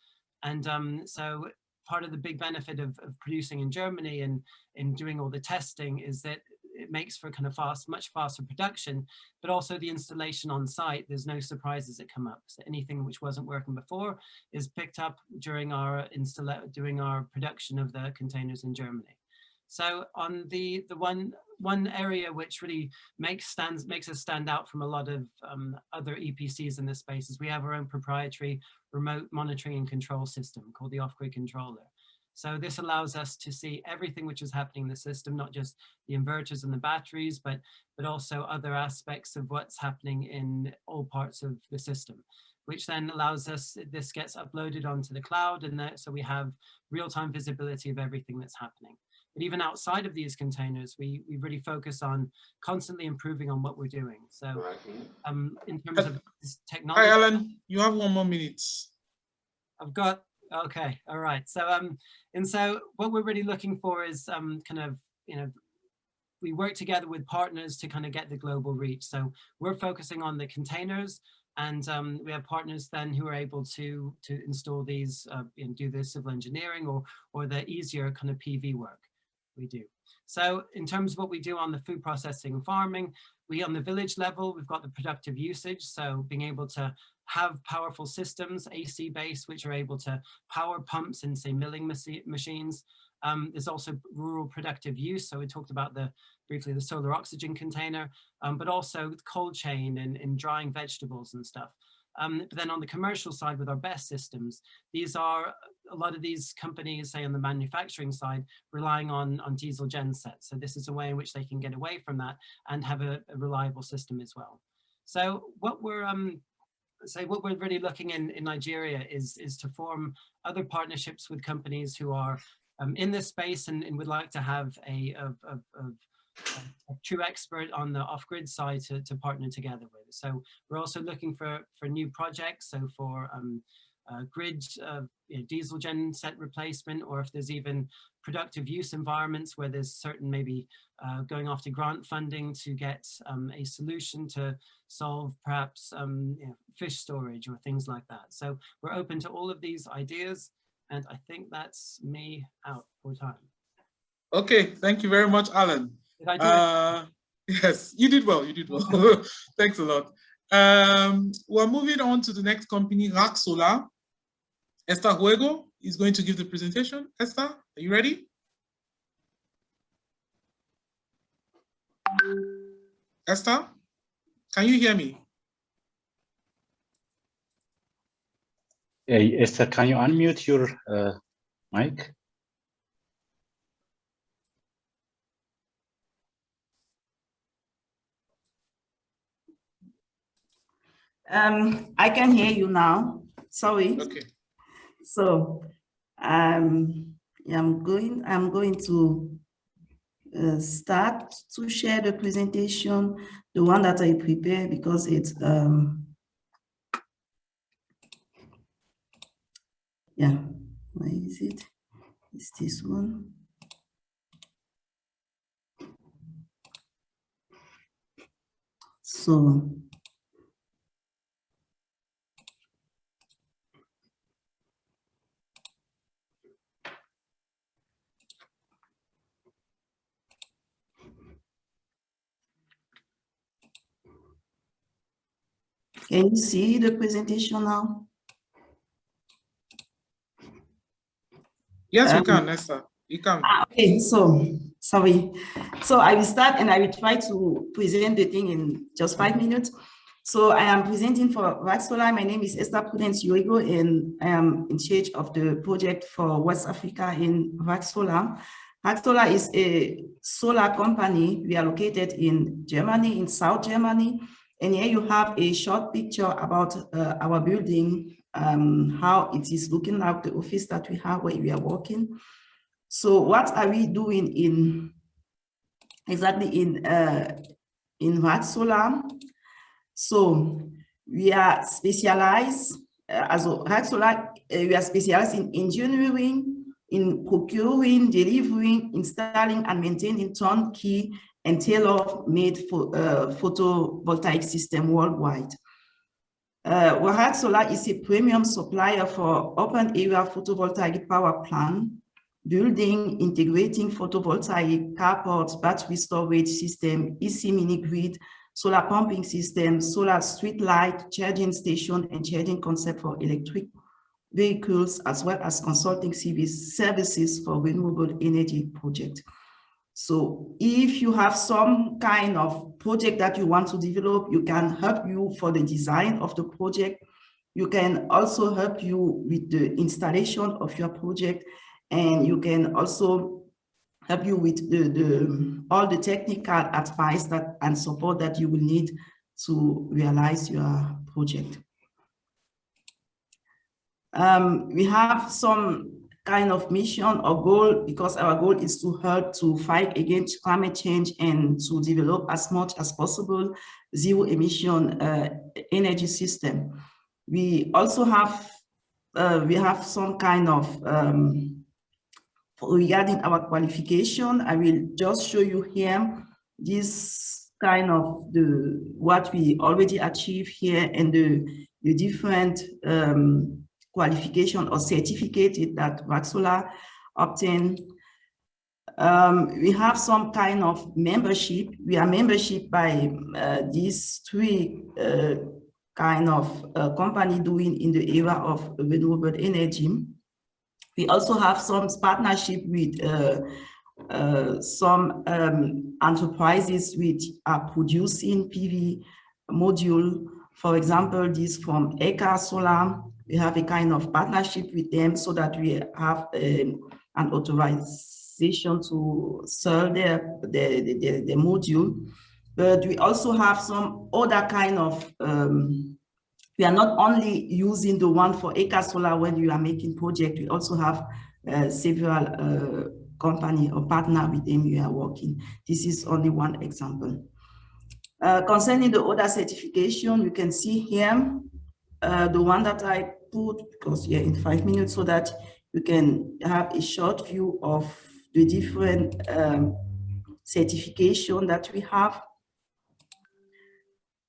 And so part of the big benefit of producing in Germany and in doing all the testing is that it makes for kind of much faster production, but also the installation on site, there's no surprises that come up. So anything which wasn't working before is picked up during our production of the containers in Germany. So on the one area which really makes us stand out from a lot of other EPCs in this space is we have our own proprietary remote monitoring and control system called the off-grid controller. So this allows us to see everything which is happening in the system, not just the inverters and the batteries, but also other aspects of what's happening in all parts of the system, which then allows us, this gets uploaded onto the cloud, and so we have real-time visibility of everything that's happening. But even outside of these containers, we really focus on constantly improving on what we're doing. So in terms of this technology— Hi, Alan, you have 1 more minute. I've got, okay, all right. So, and so what we're really looking for is kind of, we work together with partners to kind of get the global reach. So we're focusing on the containers, and we have partners then who are able to install these and do the civil engineering or the easier kind of PV work we do. So in terms of what we do on the food processing and farming, on the village level, we've got the productive usage. So being able to have powerful systems, AC based, which are able to power pumps and say milling machines. There's also rural productive use. So we talked about briefly the solar oxygen container, but also cold chain and drying vegetables and stuff. But then on the commercial side with our BESS systems, a lot of these companies, say on the manufacturing side, relying on diesel gensets. So this is a way in which they can get away from that and have a reliable system as well. So what we're really looking in Nigeria is to form other partnerships with companies who are in this space and would like to have a true expert on the off-grid side to partner together with. So we're also looking for new projects. So for grid diesel gen set replacement, or if there's even productive use environments where there's certain maybe going after grant funding to get a solution to solve perhaps fish storage or things like that. So we're open to all of these ideas, and I think that's me out for time. Okay, thank you very much, Alan. Did I do it? Yes, you did well. You did well. Thanks a lot. We're moving on to the next company, Rack Solar. Esther Huego is going to give the presentation. Esther, are you ready? Esther, can you hear me? Esther, can you unmute your mic? I can hear you now. Sorry. Okay. So I'm going to start to share the presentation, the one that I prepared, because it's yeah, where is it? It's this one. So can you see the presentation now? Yes, we can, Esther. You can. Okay, so sorry. So I will start and I will try to present the thing in just 5 minutes. So I am presenting for Rack Solar. My name is Esther Prudence Yoigo, and I am in charge of the project for West Africa in Rack Solar. Rack Solar is a solar company. We are located in Germany, in South Germany. And here you have a short picture about our building, how it is looking like, the office that we have where we are working. So what are we doing exactly in in Watt Solar. So we are specialized, Watt Solar, we are specialized in engineering, in procuring, delivering, installing, and maintaining turnkey and tailor-made photovoltaic system worldwide. Watt Solar is a premium supplier for open area photovoltaic power plant, building, integrating photovoltaic carports, battery storage system, EC mini grid, solar pumping system, solar street light, charging station, and charging concept for electric vehicles, as well as consulting services for renewable energy project. So if you have some kind of project that you want to develop, you can help you for the design of the project. You can also help you with the installation of your project, and you can also help you with all the technical advice and support that you will need to realize your project. We have some kind of mission or goal, because our goal is to help to fight against climate change and to develop as much as possible zero emission energy system. We also have some kind of regarding our qualification. I will just show you here this kind of what we already achieved here and the different qualification or certificate that Watt Solar obtained. We have some kind of membership. We are membership by these three kind of company doing in the area of renewable energy. We also have some partnership with some enterprises which are producing PV module. For example, this from Eka Solar. We have a kind of partnership with them so that we have an authorization to sell the module. But we also have some other kind of, we are not only using the one for Eka Solar when you are making project, we also have several company or partner with them we are working. This is only one example. Concerning the other certification, you can see here, the one that I put, because yeah, in 5 minutes, so that you can have a short view of the different certification that we have.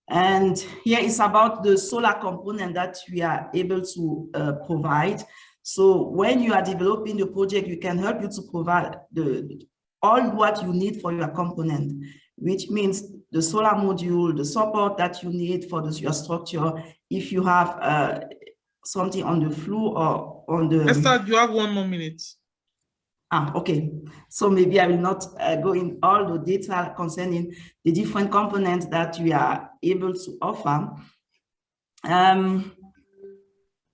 And here is about the solar component that we are able to provide. So when you are developing the project, we can help you to provide all what you need for your component, which means the solar module, the support that you need for your structure. If you have something on the floor or on the... Esther, you have 1 more minute. Okay. So maybe I will not go in all the detail concerning the different components that we are able to offer.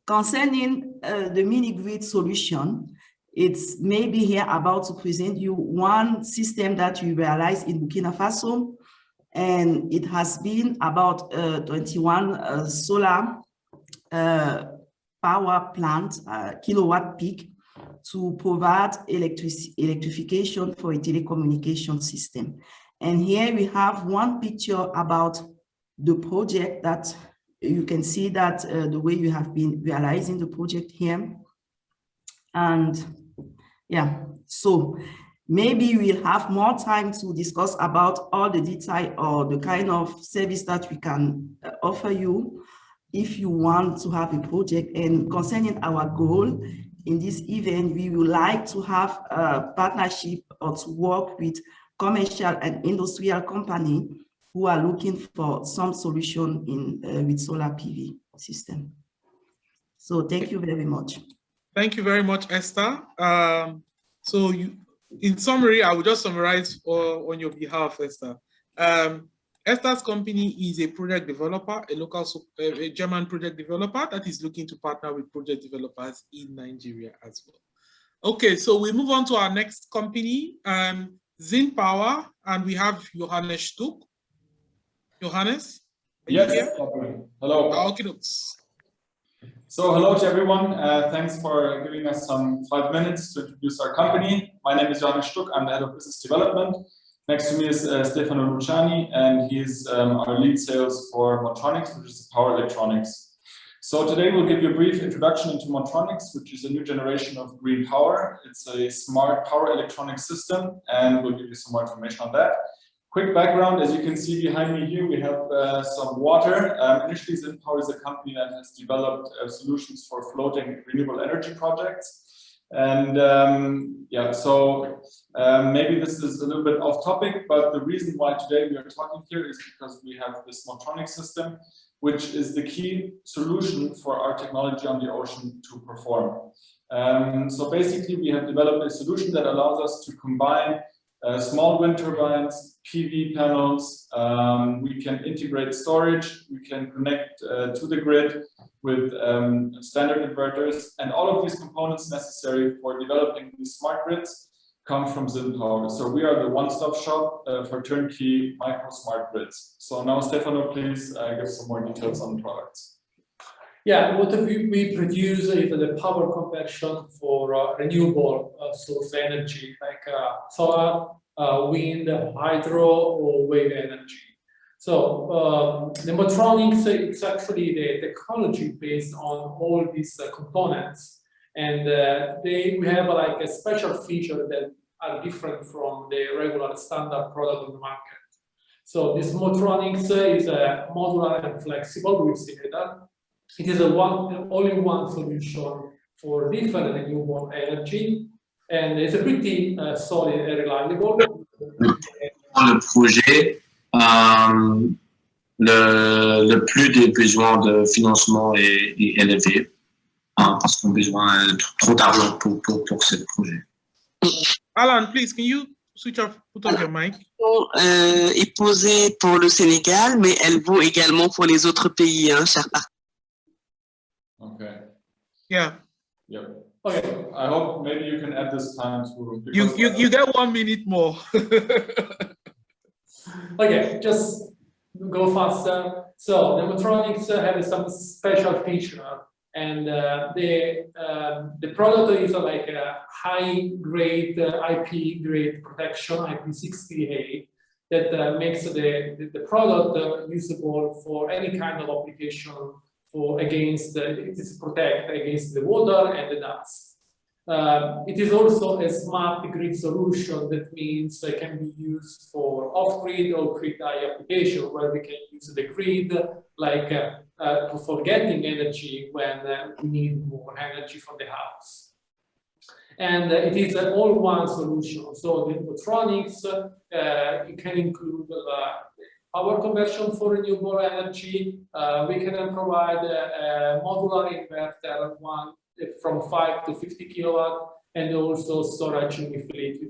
Concerning the mini grid solution, it's maybe here about to present you one system that we realized in Burkina Faso, and it has been about 21 solar power plant, kilowatt peak, to provide electrification for a telecommunication system. And here we have one picture about the project that you can see that the way we have been realizing the project here. And yeah, so maybe we'll have more time to discuss about all the detail or the kind of service that we can offer you if you want to have a project. And concerning our goal in this event, we would like to have a partnership or to work with commercial and industrial company who are looking for some solution in with solar PV system. So thank you very much. Thank you very much, Esther. So in summary, I will just summarize on your behalf, Esther. Esther's company is a project developer, a German project developer that is looking to partner with project developers in Nigeria as well. Okay, so we move on to our next company, Zin Power, and we have Johannes Stuck. Johannes? Yes, hello. Okay. So hello to everyone. Thanks for giving us some 5 minutes to introduce our company. My name is Johannes Stuck. I'm the head of business development. Next to me is Stefano Luciani, and he's our lead sales for Motronics, which is power electronics. So today we'll give you a brief introduction into Motronics, which is a new generation of green power. It's a smart power electronic system, and we'll give you some more information on that. Quick background, as you can see behind me here, we have some water. Initially, Zinpower is a company that has developed solutions for floating renewable energy projects. And yeah, so maybe this is a little bit off topic, but the reason why today we are talking here is because we have this Motronic system, which is the key solution for our technology on the ocean to perform. So basically, we have developed a solution that allows us to combine small wind turbines, PV panels, we can integrate storage, we can connect to the grid with standard inverters, and all of these components necessary for developing these smart grids come from Zinpower. So we are the one-stop shop for turnkey micro smart grids. So now, Stefano, please give some more details on the products. Yeah, what we produce is the power conversion for renewable source energy, like solar, wind, hydro, or wave energy. So the Motronics is actually the technology based on all these components, and we have like a special feature that are different from the regular standard product on the market. So this Motronics is modular and flexible. We see that. It is a all-in-one solution for different renewable energy, and it's a pretty solid and reliable. Le projet, le plus des besoins de financement est élevé, parce qu'on a besoin trop d'argent pour ce projet. Alan, please, can you put up your mic? Est posée pour le Sénégal, mais elle vaut également pour les autres pays, hein, cher partenaire. Okay. Yeah. Yep. Okay. I hope maybe you can add this time to. You get 1 minute more. Okay, just go faster. So the Motronics have some special feature, and the product is like a high-grade IP-grade protection, IP68, that makes the product usable for any kind of application. It is protect against the water and the dust. It is also a smart grid solution. That means it can be used for off-grid or grid-eye application, where we can use the grid like for getting energy when we need more energy from the house. And it is an all-one solution. So the Motronics it can include power conversion for renewable energy. We can provide a modular inverter, one from 5 to 50 kilowatt, and also storage utility.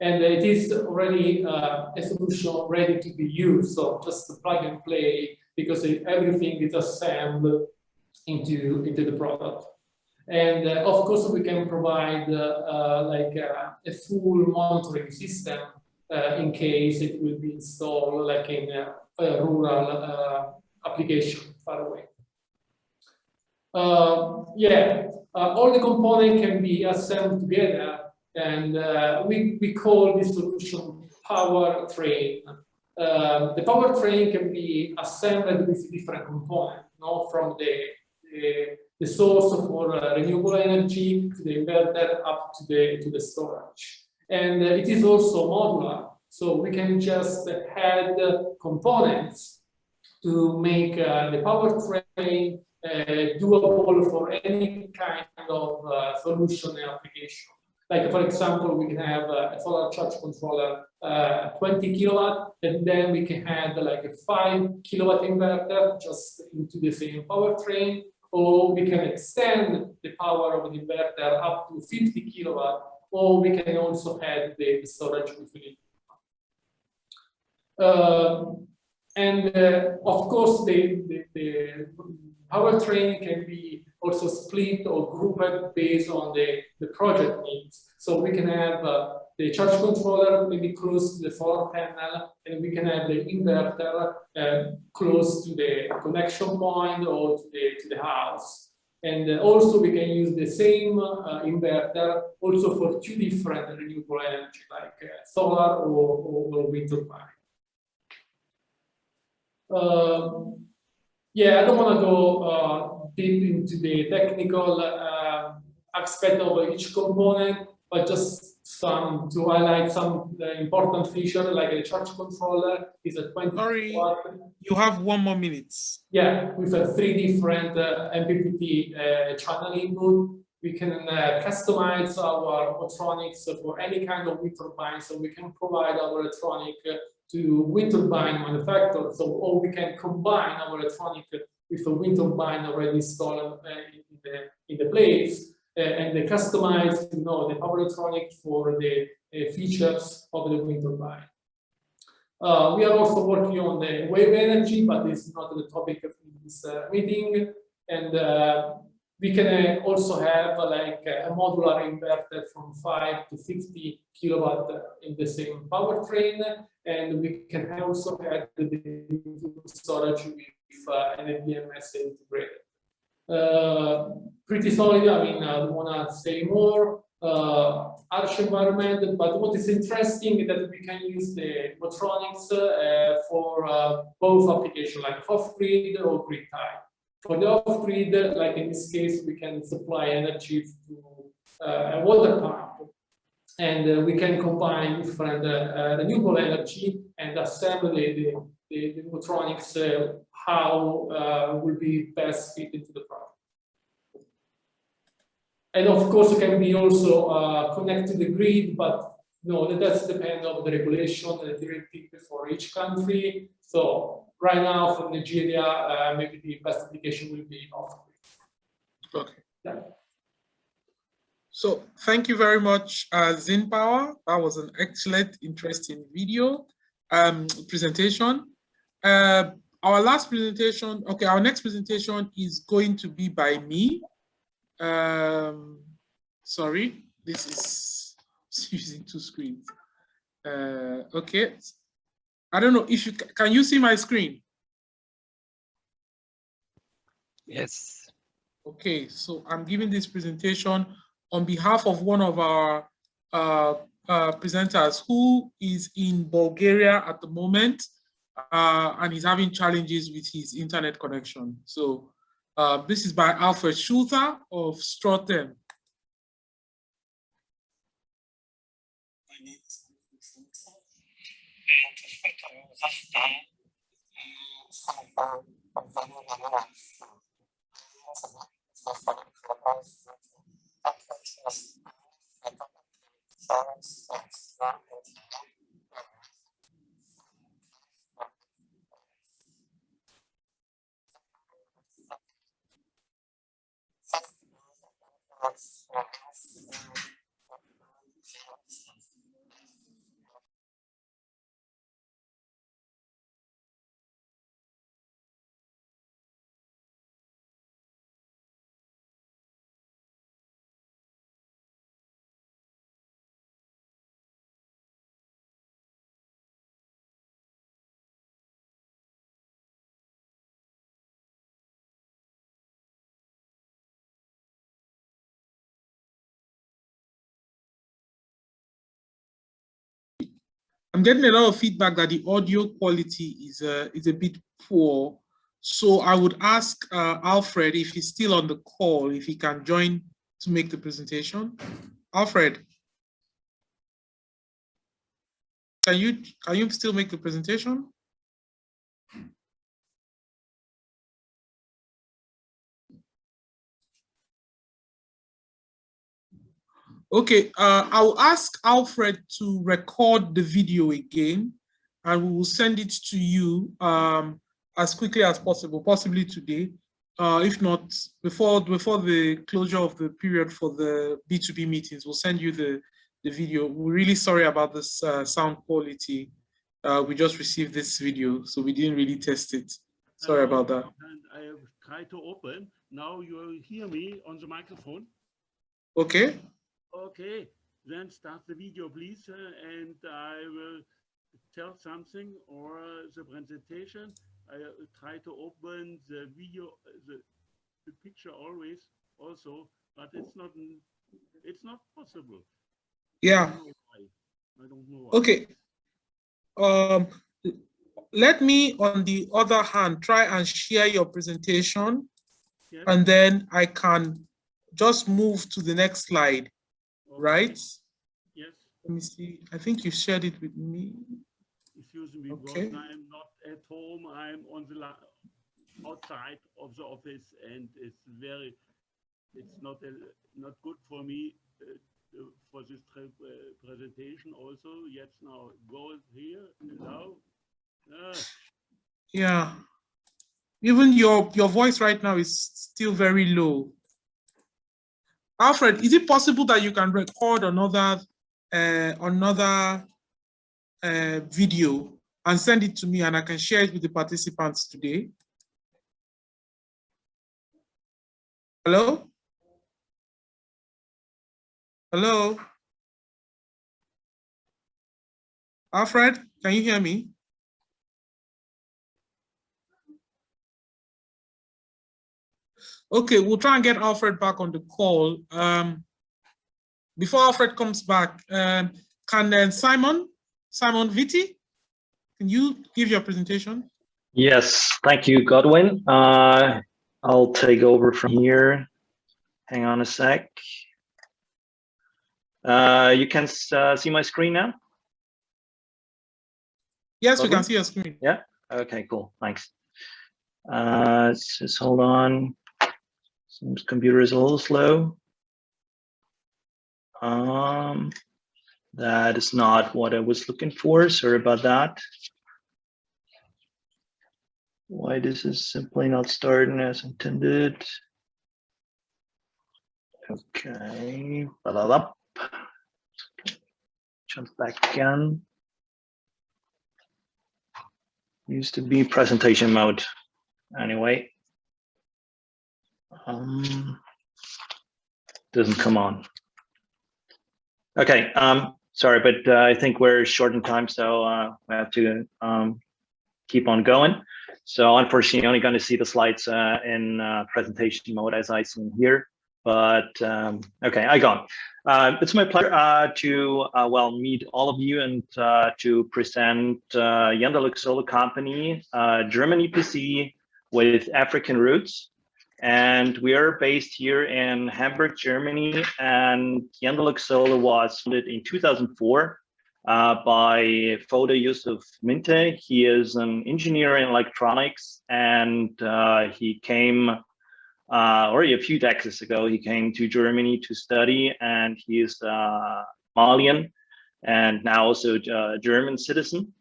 And it is already a solution ready to be used, so just plug and play, because everything is assembled into the product. And of course, we can provide like a full monitoring system in case it will be installed like in a rural application far away. All the components can be assembled together, and we call this solution power train. The power train can be assembled with different components, from the source for renewable energy to the inverter up to the storage. And it is also modular, so we can just add components to make the power train doable for any kind of solution and application. Like, for example, we can have a solar charge controller, 20 kilowatt, and then we can add like a 5 kilowatt inverter just into the same power train, or we can extend the power of the inverter up to 50 kilowatt, or we can also add the storage utility. Of course, the powertrain can be also split or grouped based on the project needs. So we can have the charge controller maybe close to the solar panel, and we can have the inverter close to the connection point or to the house. And also we can use the same inverter also for two different renewable energy, like solar or wind turbine. Yeah, I don't want to go deep into the technical aspect of each component, but just some to highlight some important feature, like a charge controller is a 20 watt. You have 1 more minute. Yeah, with a 3 different MPPT channel input. We can customize our electronics for any kind of wind turbine, so we can provide our electronic to wind turbine manufacturers, so or we can combine our electronic with a wind turbine already installed in the place, and they customize, you know, the power electronic for the features of the wind turbine. We are also working on the wave energy, but this is not the topic of this meeting. And we can also have like a modular inverter from 5 to 50 kilowatt in the same powertrain, and we can also add the storage with an BMS integrated. Pretty solid. I mean, I don't want to say more. Harsh environment, but what is interesting is that we can use the electronics for both applications, like off-grid or grid type. For the off-grid, like in this case, we can supply energy to a water pump, and we can combine different renewable energy and assemble the electronics how will be best fit into the project. And of course, it can be also connected to the grid, but no, that does depend on the regulation and the directive for each country. So right now, for Nigeria, maybe the best application will be off-grid. Okay. Yeah. So thank you very much, Zinpower. That was an excellent, interesting video presentation. Our last presentation, okay, our next presentation is going to be by me. Sorry, this is using 2 screens. Okay, I don't know if you can you see my screen? Yes. Okay, so I'm giving this presentation on behalf of one of our presenters who is in Bulgaria at the moment and is having challenges with his internet connection. So this is by Alfred Schulter of Strotten. I'm getting a lot of feedback that the audio quality is a bit poor. So I would ask Alfred, if he's still on the call, if he can join to make the presentation. Alfred, can you still make the presentation? Okay, I'll ask Alfred to record the video again, and we will send it to you as quickly as possible, possibly today. If not, before the closure of the period for the B2B meetings, we'll send you the video. We're really sorry about this sound quality. We just received this video, so we didn't really test it. Sorry about that. And I have tried to open. Now you hear me on the microphone. Okay. Okay, then start the video, please, and I will tell something or the presentation. I try to open the video, the picture always also, but it's not possible. Yeah. I don't know why. Okay. Let me, on the other hand, try and share your presentation, yes. And then I can just move to the next slide, okay. Right? Yes. Let me see. I think you shared it with me. Excuse me, okay. Because I'm not at home. I'm on the outside of the office, and it's not good for me for this presentation. Also, jetzt now go here now. Yeah. Even your voice right now is still very low. Alfred, is it possible that you can record another video and send it to me, and I can share it with the participants today? Hello? Hello? Alfred, can you hear me? Okay, we'll try and get Alfred back on the call. Before Alfred comes back, can Simon Vitti, can you give your presentation? Yes, thank you, Godwin. I'll take over from here. Hang on a sec. You can see my screen now? Yes, Godwin? we can see your screen. Yeah, okay, cool, thanks. Just hold on. This computer is a little slow. That is not what I was looking for. Sorry about that. Why this is simply not starting as intended. Okay. Jump back again. Used to be presentation mode. Anyway. Doesn't come on. Okay, sorry, but I think we're short in time, so we have to keep on going. So unfortunately, you're only going to see the slides in presentation mode as I see here. But okay, I go on. It's my pleasure to meet all of you and to present Yenderluk Solar Company, German EPC with African roots. And we are based here in Hamburg, Germany, and Yenderluk Solar was founded in 2004 by Foda Yusuf Minte. He is an engineer in electronics, and he came already a few decades ago. He came to Germany to study, and he is Malian and now also a German citizen.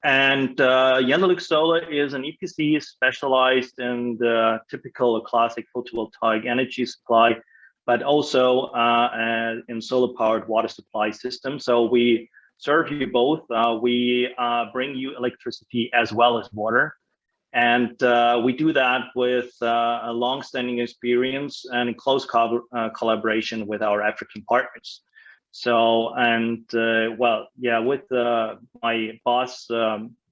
And Yenderluk Solar is an EPC specialized in the typical classic photovoltaic energy supply, but also in solar-powered water supply system. So we serve you both. We bring you electricity as well as water. And we do that with a long-standing experience and in close collaboration with our African partners. So, and with my boss,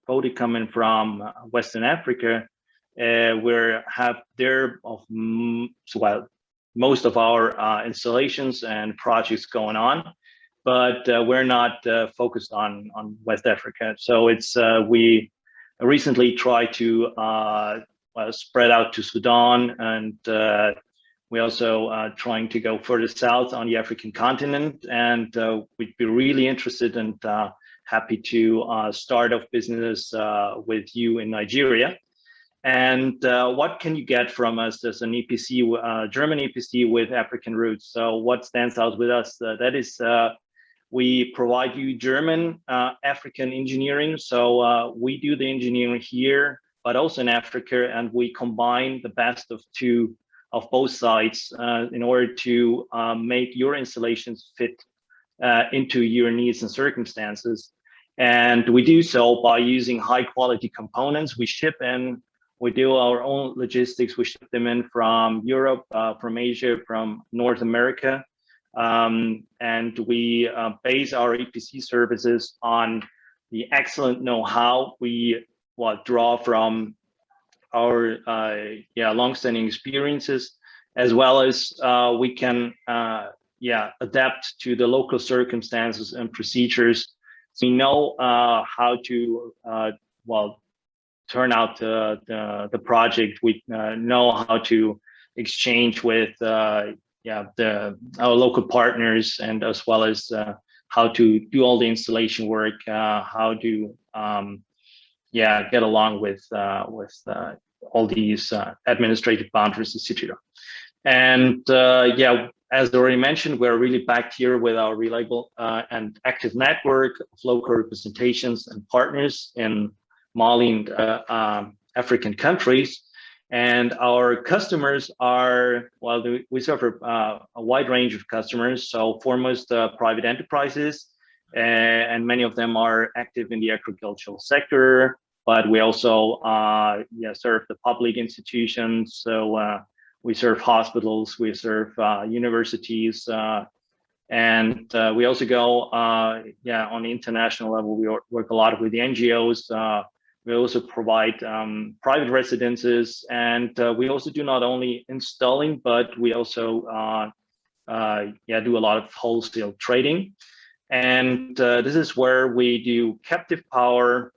Bodhi, coming from Western Africa, we have there most of our installations and projects going on, but we're not focused on West Africa. So it's we recently tried to spread out to Sudan, and we're also trying to go further south on the African continent, and we'd be really interested and happy to start off business with you in Nigeria. And what can you get from us as an EPC, German EPC with African roots? So what stands out with us? That is, we provide you German African engineering. So we do the engineering here, but also in Africa, and we combine the best of both sides in order to make your installations fit into your needs and circumstances. And we do so by using high quality components. We ship in, we do our own logistics. We ship them in from Europe, from Asia, from North America. And we base our EPC services on the excellent know-how we draw from our long-standing experiences, as well as we can adapt to the local circumstances and procedures. So we know how to turn out the project. We know how to exchange with our local partners, and as well as how to do all the installation work, how to get along with all these administrative boundaries, etc. And as already mentioned, we're really backed here with our reliable and active network of local representations and partners in Mali and African countries. And our customers are, well, we serve a wide range of customers. So foremost, private enterprises, and many of them are active in the agricultural sector, but we also serve the public institutions. So we serve hospitals, we serve universities, and we also go on the international level. We work a lot with the NGOs. We also provide private residences, and we also do not only installing, but we also do a lot of wholesale trading. And this is where we do captive power.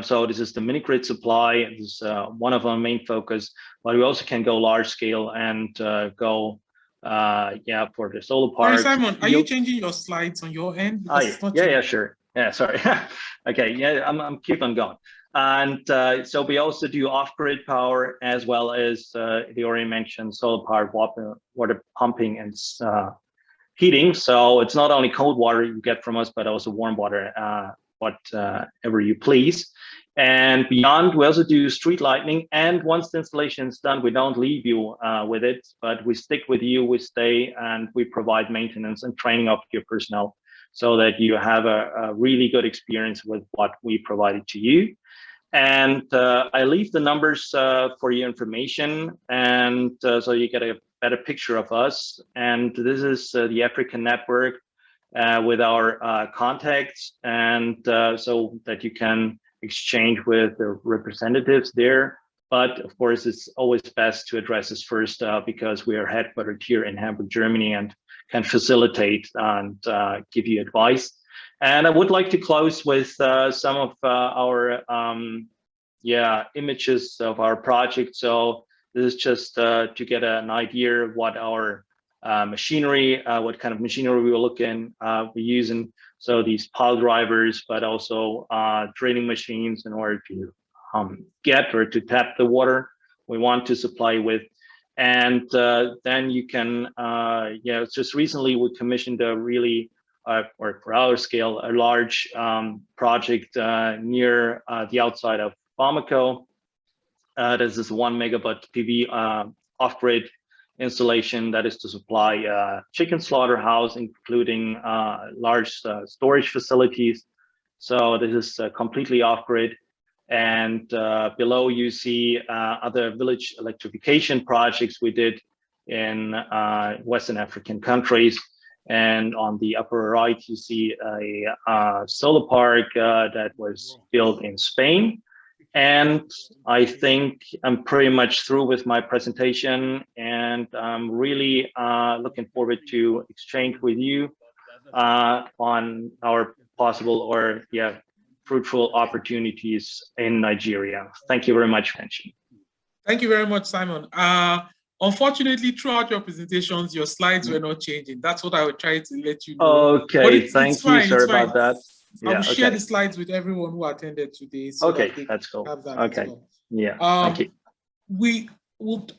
So this is the mini grid supply. This is one of our main focus, but we also can go large scale and go for the solar parks. Sorry, Simon, are you changing your slides on your end? Sure. Yeah, sorry. Okay, I'm keep on going. And so we also do off-grid power, as well as the already mentioned solar powered water pumping and heating. So it's not only cold water you get from us, but also warm water, whatever you please. And beyond, we also do street lighting. And once the installation is done, we don't leave you with it, but we stick with you, we stay, and we provide maintenance and training of your personnel, so that you have a really good experience with what we provided to you. And I leave the numbers for your information, and so you get a better picture of us. And this is the African network with our contacts, and so that you can exchange with the representatives there. But of course, it's always best to address this first, because we are headquartered here in Hamburg, Germany, and can facilitate and give you advice. And I would like to close with some of our images of our project. So this is just to get an idea of what our machinery, what kind of machinery we're using. So these pile drivers, but also drilling machines in order to get or to tap the water we want to supply with. And then you can, just recently we commissioned a really, or for our scale, a large project near the outside of Bamako. This is 1 megawatt PV off-grid installation that is to supply chicken slaughterhouse, including large storage facilities. So this is completely off-grid. And below you see other village electrification projects we did in Western African countries. And on the upper right, you see a solar park that was built in Spain. And I think I'm pretty much through with my presentation, and I'm really looking forward to exchange with you on our possible or fruitful opportunities in Nigeria. Thank you very much for attention. Thank you very much, Simon. Unfortunately, throughout your presentations, your slides were not changing. That's what I would try to let you know. Okay, thank you. Sorry about that. I will share the slides with everyone who attended today. So that's cool. Thank you.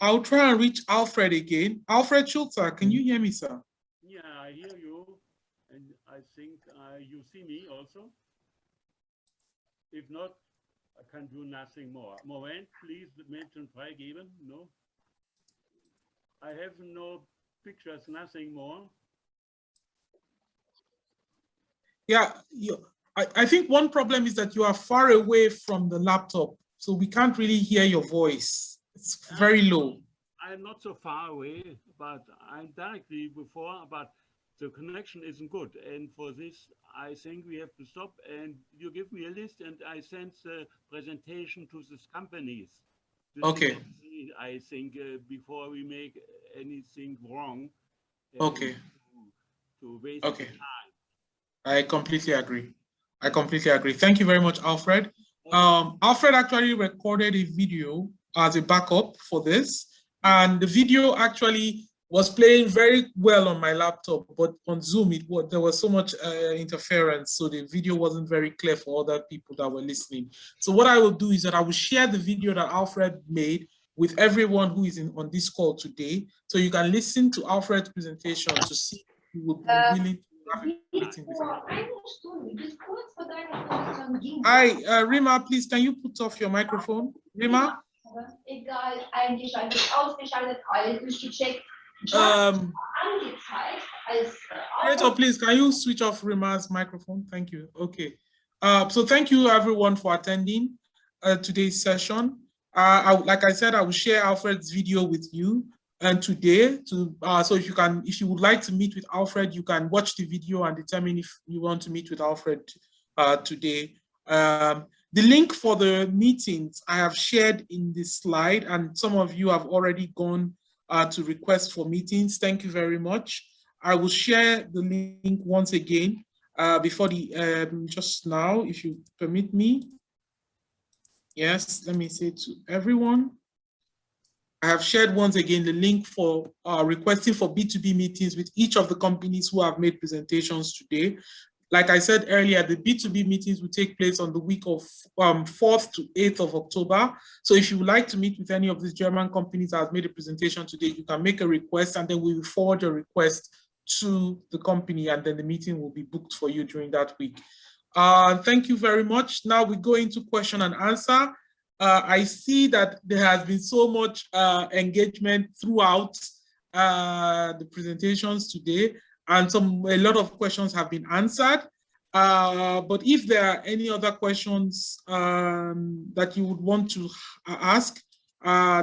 I'll try and reach Alfred again. Alfred Schulzer, can you hear me, sir? Yeah, I hear you, and I think you see me also. If not, I can do nothing more. Moment, please mention freigeben. No, I have no pictures, nothing more. Yeah, I think one problem is that you are far away from the laptop, so we can't really hear your voice. It's very low. I'm not so far away, but I'm directly before, but the connection isn't good. And for this, I think we have to stop, and you give me a list and I send the presentation to these companies. Okay. I think before we make anything wrong, Okay. to waste Okay. time. I completely agree. I completely agree. Thank you very much, Alfred. Alfred actually recorded a video as a backup for this, and the video actually was playing very well on my laptop, but on Zoom there was so much interference, so the video wasn't very clear for other people that were listening. So what I will do is that I will share the video that Alfred made with everyone who is on this call today, so you can listen to Alfred's presentation to see if you would be willing to have a meeting with him. Hi, Rima, please, can you put off your microphone? Rima? Egal, eigentlich einfach ausgeschaltet, alles durchgecheckt. Operator, please, can you switch off Rima's microphone? Thank you. Okay. So thank you everyone for attending today's session. Like I said, I will share Alfred's video with you and today so if you would like to meet with Alfred, you can watch the video and determine if you want to meet with Alfred today. The link for the meetings I have shared in this slide, and some of you have already gone to request for meetings. Thank you very much. I will share the link once again before just now, if you permit me. Yes, let me say to everyone. I have shared once again the link for requesting for B2B meetings with each of the companies who have made presentations today. Like I said earlier, the B2B meetings will take place on the week of 4th to 8th of October. So if you would like to meet with any of these German companies that have made a presentation today, you can make a request and then we will forward your request to the company and then the meeting will be booked for you during that week. Thank you very much. Now we go into question and answer. I see that there has been so much engagement throughout the presentations today, and a lot of questions have been answered. But if there are any other questions that you would want to ask,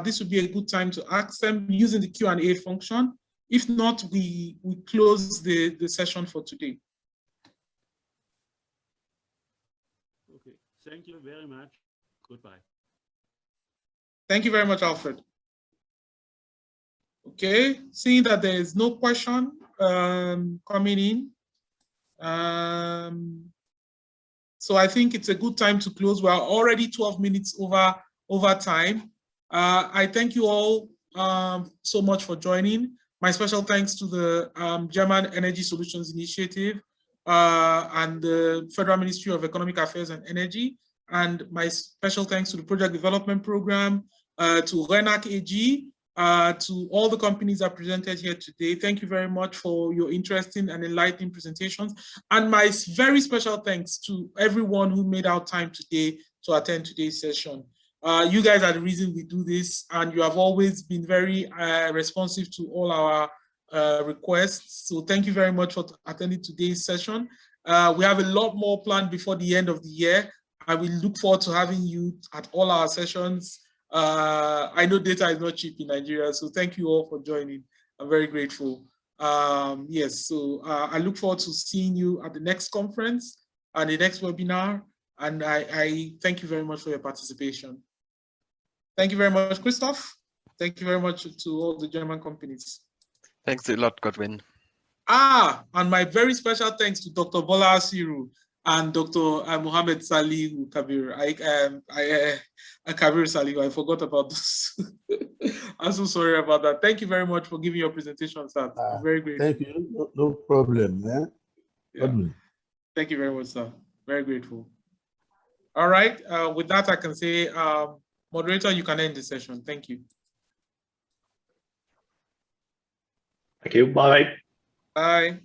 this would be a good time to ask them using the Q&A function. If not, we close the session for today. Okay, thank you very much. Goodbye. Thank you very much, Alfred. Okay, seeing that there is no question coming in, so I think it's a good time to close. We're already 12 minutes over time. I thank you all so much for joining. My special thanks to the German Energy Solutions Initiative and the Federal Ministry of Economic Affairs and Energy, and my special thanks to the Project Development Program, to RENAC AG, to all the companies that presented here today. Thank you very much for your interesting and enlightening presentations. And my very special thanks to everyone who made our time today to attend today's session. You guys are the reason we do this, and you have always been very responsive to all our requests. So thank you very much for attending today's session. We have a lot more planned before the end of the year. I will look forward to having you at all our sessions. I know data is not cheap in Nigeria, so thank you all for joining. I'm very grateful. Yes, so I look forward to seeing you at the next conference and the next webinar, and I thank you very much for your participation. Thank you very much, Christoph. Thank you very much to all the German companies. Thanks a lot, Godwin. And my very special thanks to Dr. Bola Asiru and Dr. Mohammed Salihu Kabir. Kabir Salihu, I forgot about this. I'm so sorry about that. Thank you very much for giving your presentation, sir. I'm very grateful. Thank you. No problem. Yeah. Thank you very much, sir. Very grateful. All right. With that, I can say, moderator, you can end the session. Thank you. Thank you. Bye. Bye.